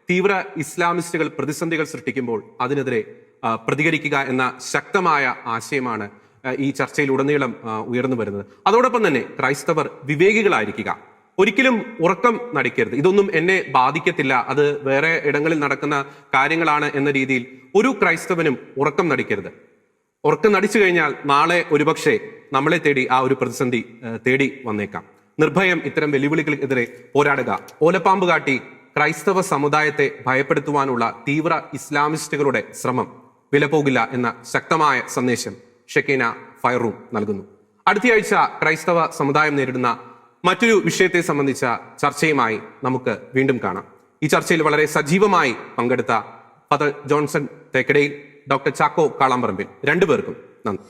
തീവ്ര ഇസ്ലാമിസ്റ്റുകൾ പ്രതിസന്ധികൾ സൃഷ്ടിക്കുമ്പോൾ അതിനെതിരെ പ്രതികരിക്കുക എന്ന ശക്തമായ ആശയമാണ് ഈ ചർച്ചയിലുടനീളം ഉയർന്നു വരുന്നത്. അതോടൊപ്പം തന്നെ ക്രൈസ്തവർ വിവേകികളായിരിക്കുക, ഒരിക്കലും ഉറക്കം നടിക്കരുത്. ഇതൊന്നും എന്നെ ബാധിക്കത്തില്ല, അത് വേറെ ഇടങ്ങളിൽ നടക്കുന്ന കാര്യങ്ങളാണ് എന്ന രീതിയിൽ ഒരു ക്രൈസ്തവനും ഉറക്കം നടിക്കരുത്. ഉറക്കം നടിച്ചു കഴിഞ്ഞാൽ നാളെ ഒരുപക്ഷെ നമ്മളെ തേടി ആ ഒരു പ്രതിസന്ധി തേടി വന്നേക്കാം. നിർഭയം ഇത്തരം വെല്ലുവിളികൾക്കെതിരെ പോരാടുക. ഓലപ്പാമ്പ് കാട്ടി ക്രൈസ്തവ സമുദായത്തെ ഭയപ്പെടുത്തുവാനുള്ള തീവ്ര ഇസ്ലാമിസ്റ്റുകളുടെ ശ്രമം വിലപോകില്ല എന്ന ശക്തമായ സന്ദേശം ഷെക്കേന ഫയർ റൂം നൽകുന്നു. അടുത്തയാഴ്ച ക്രൈസ്തവ സമുദായം നേരിടുന്ന മറ്റൊരു വിഷയത്തെ സംബന്ധിച്ച ചർച്ചയുമായി നമുക്ക് വീണ്ടും കാണാം. ഈ ചർച്ചയിൽ വളരെ സജീവമായി പങ്കെടുത്ത father Johnson Thekkadayil, doctor Chacko Kalamparambil, രണ്ടുപേർക്കും നന്ദി.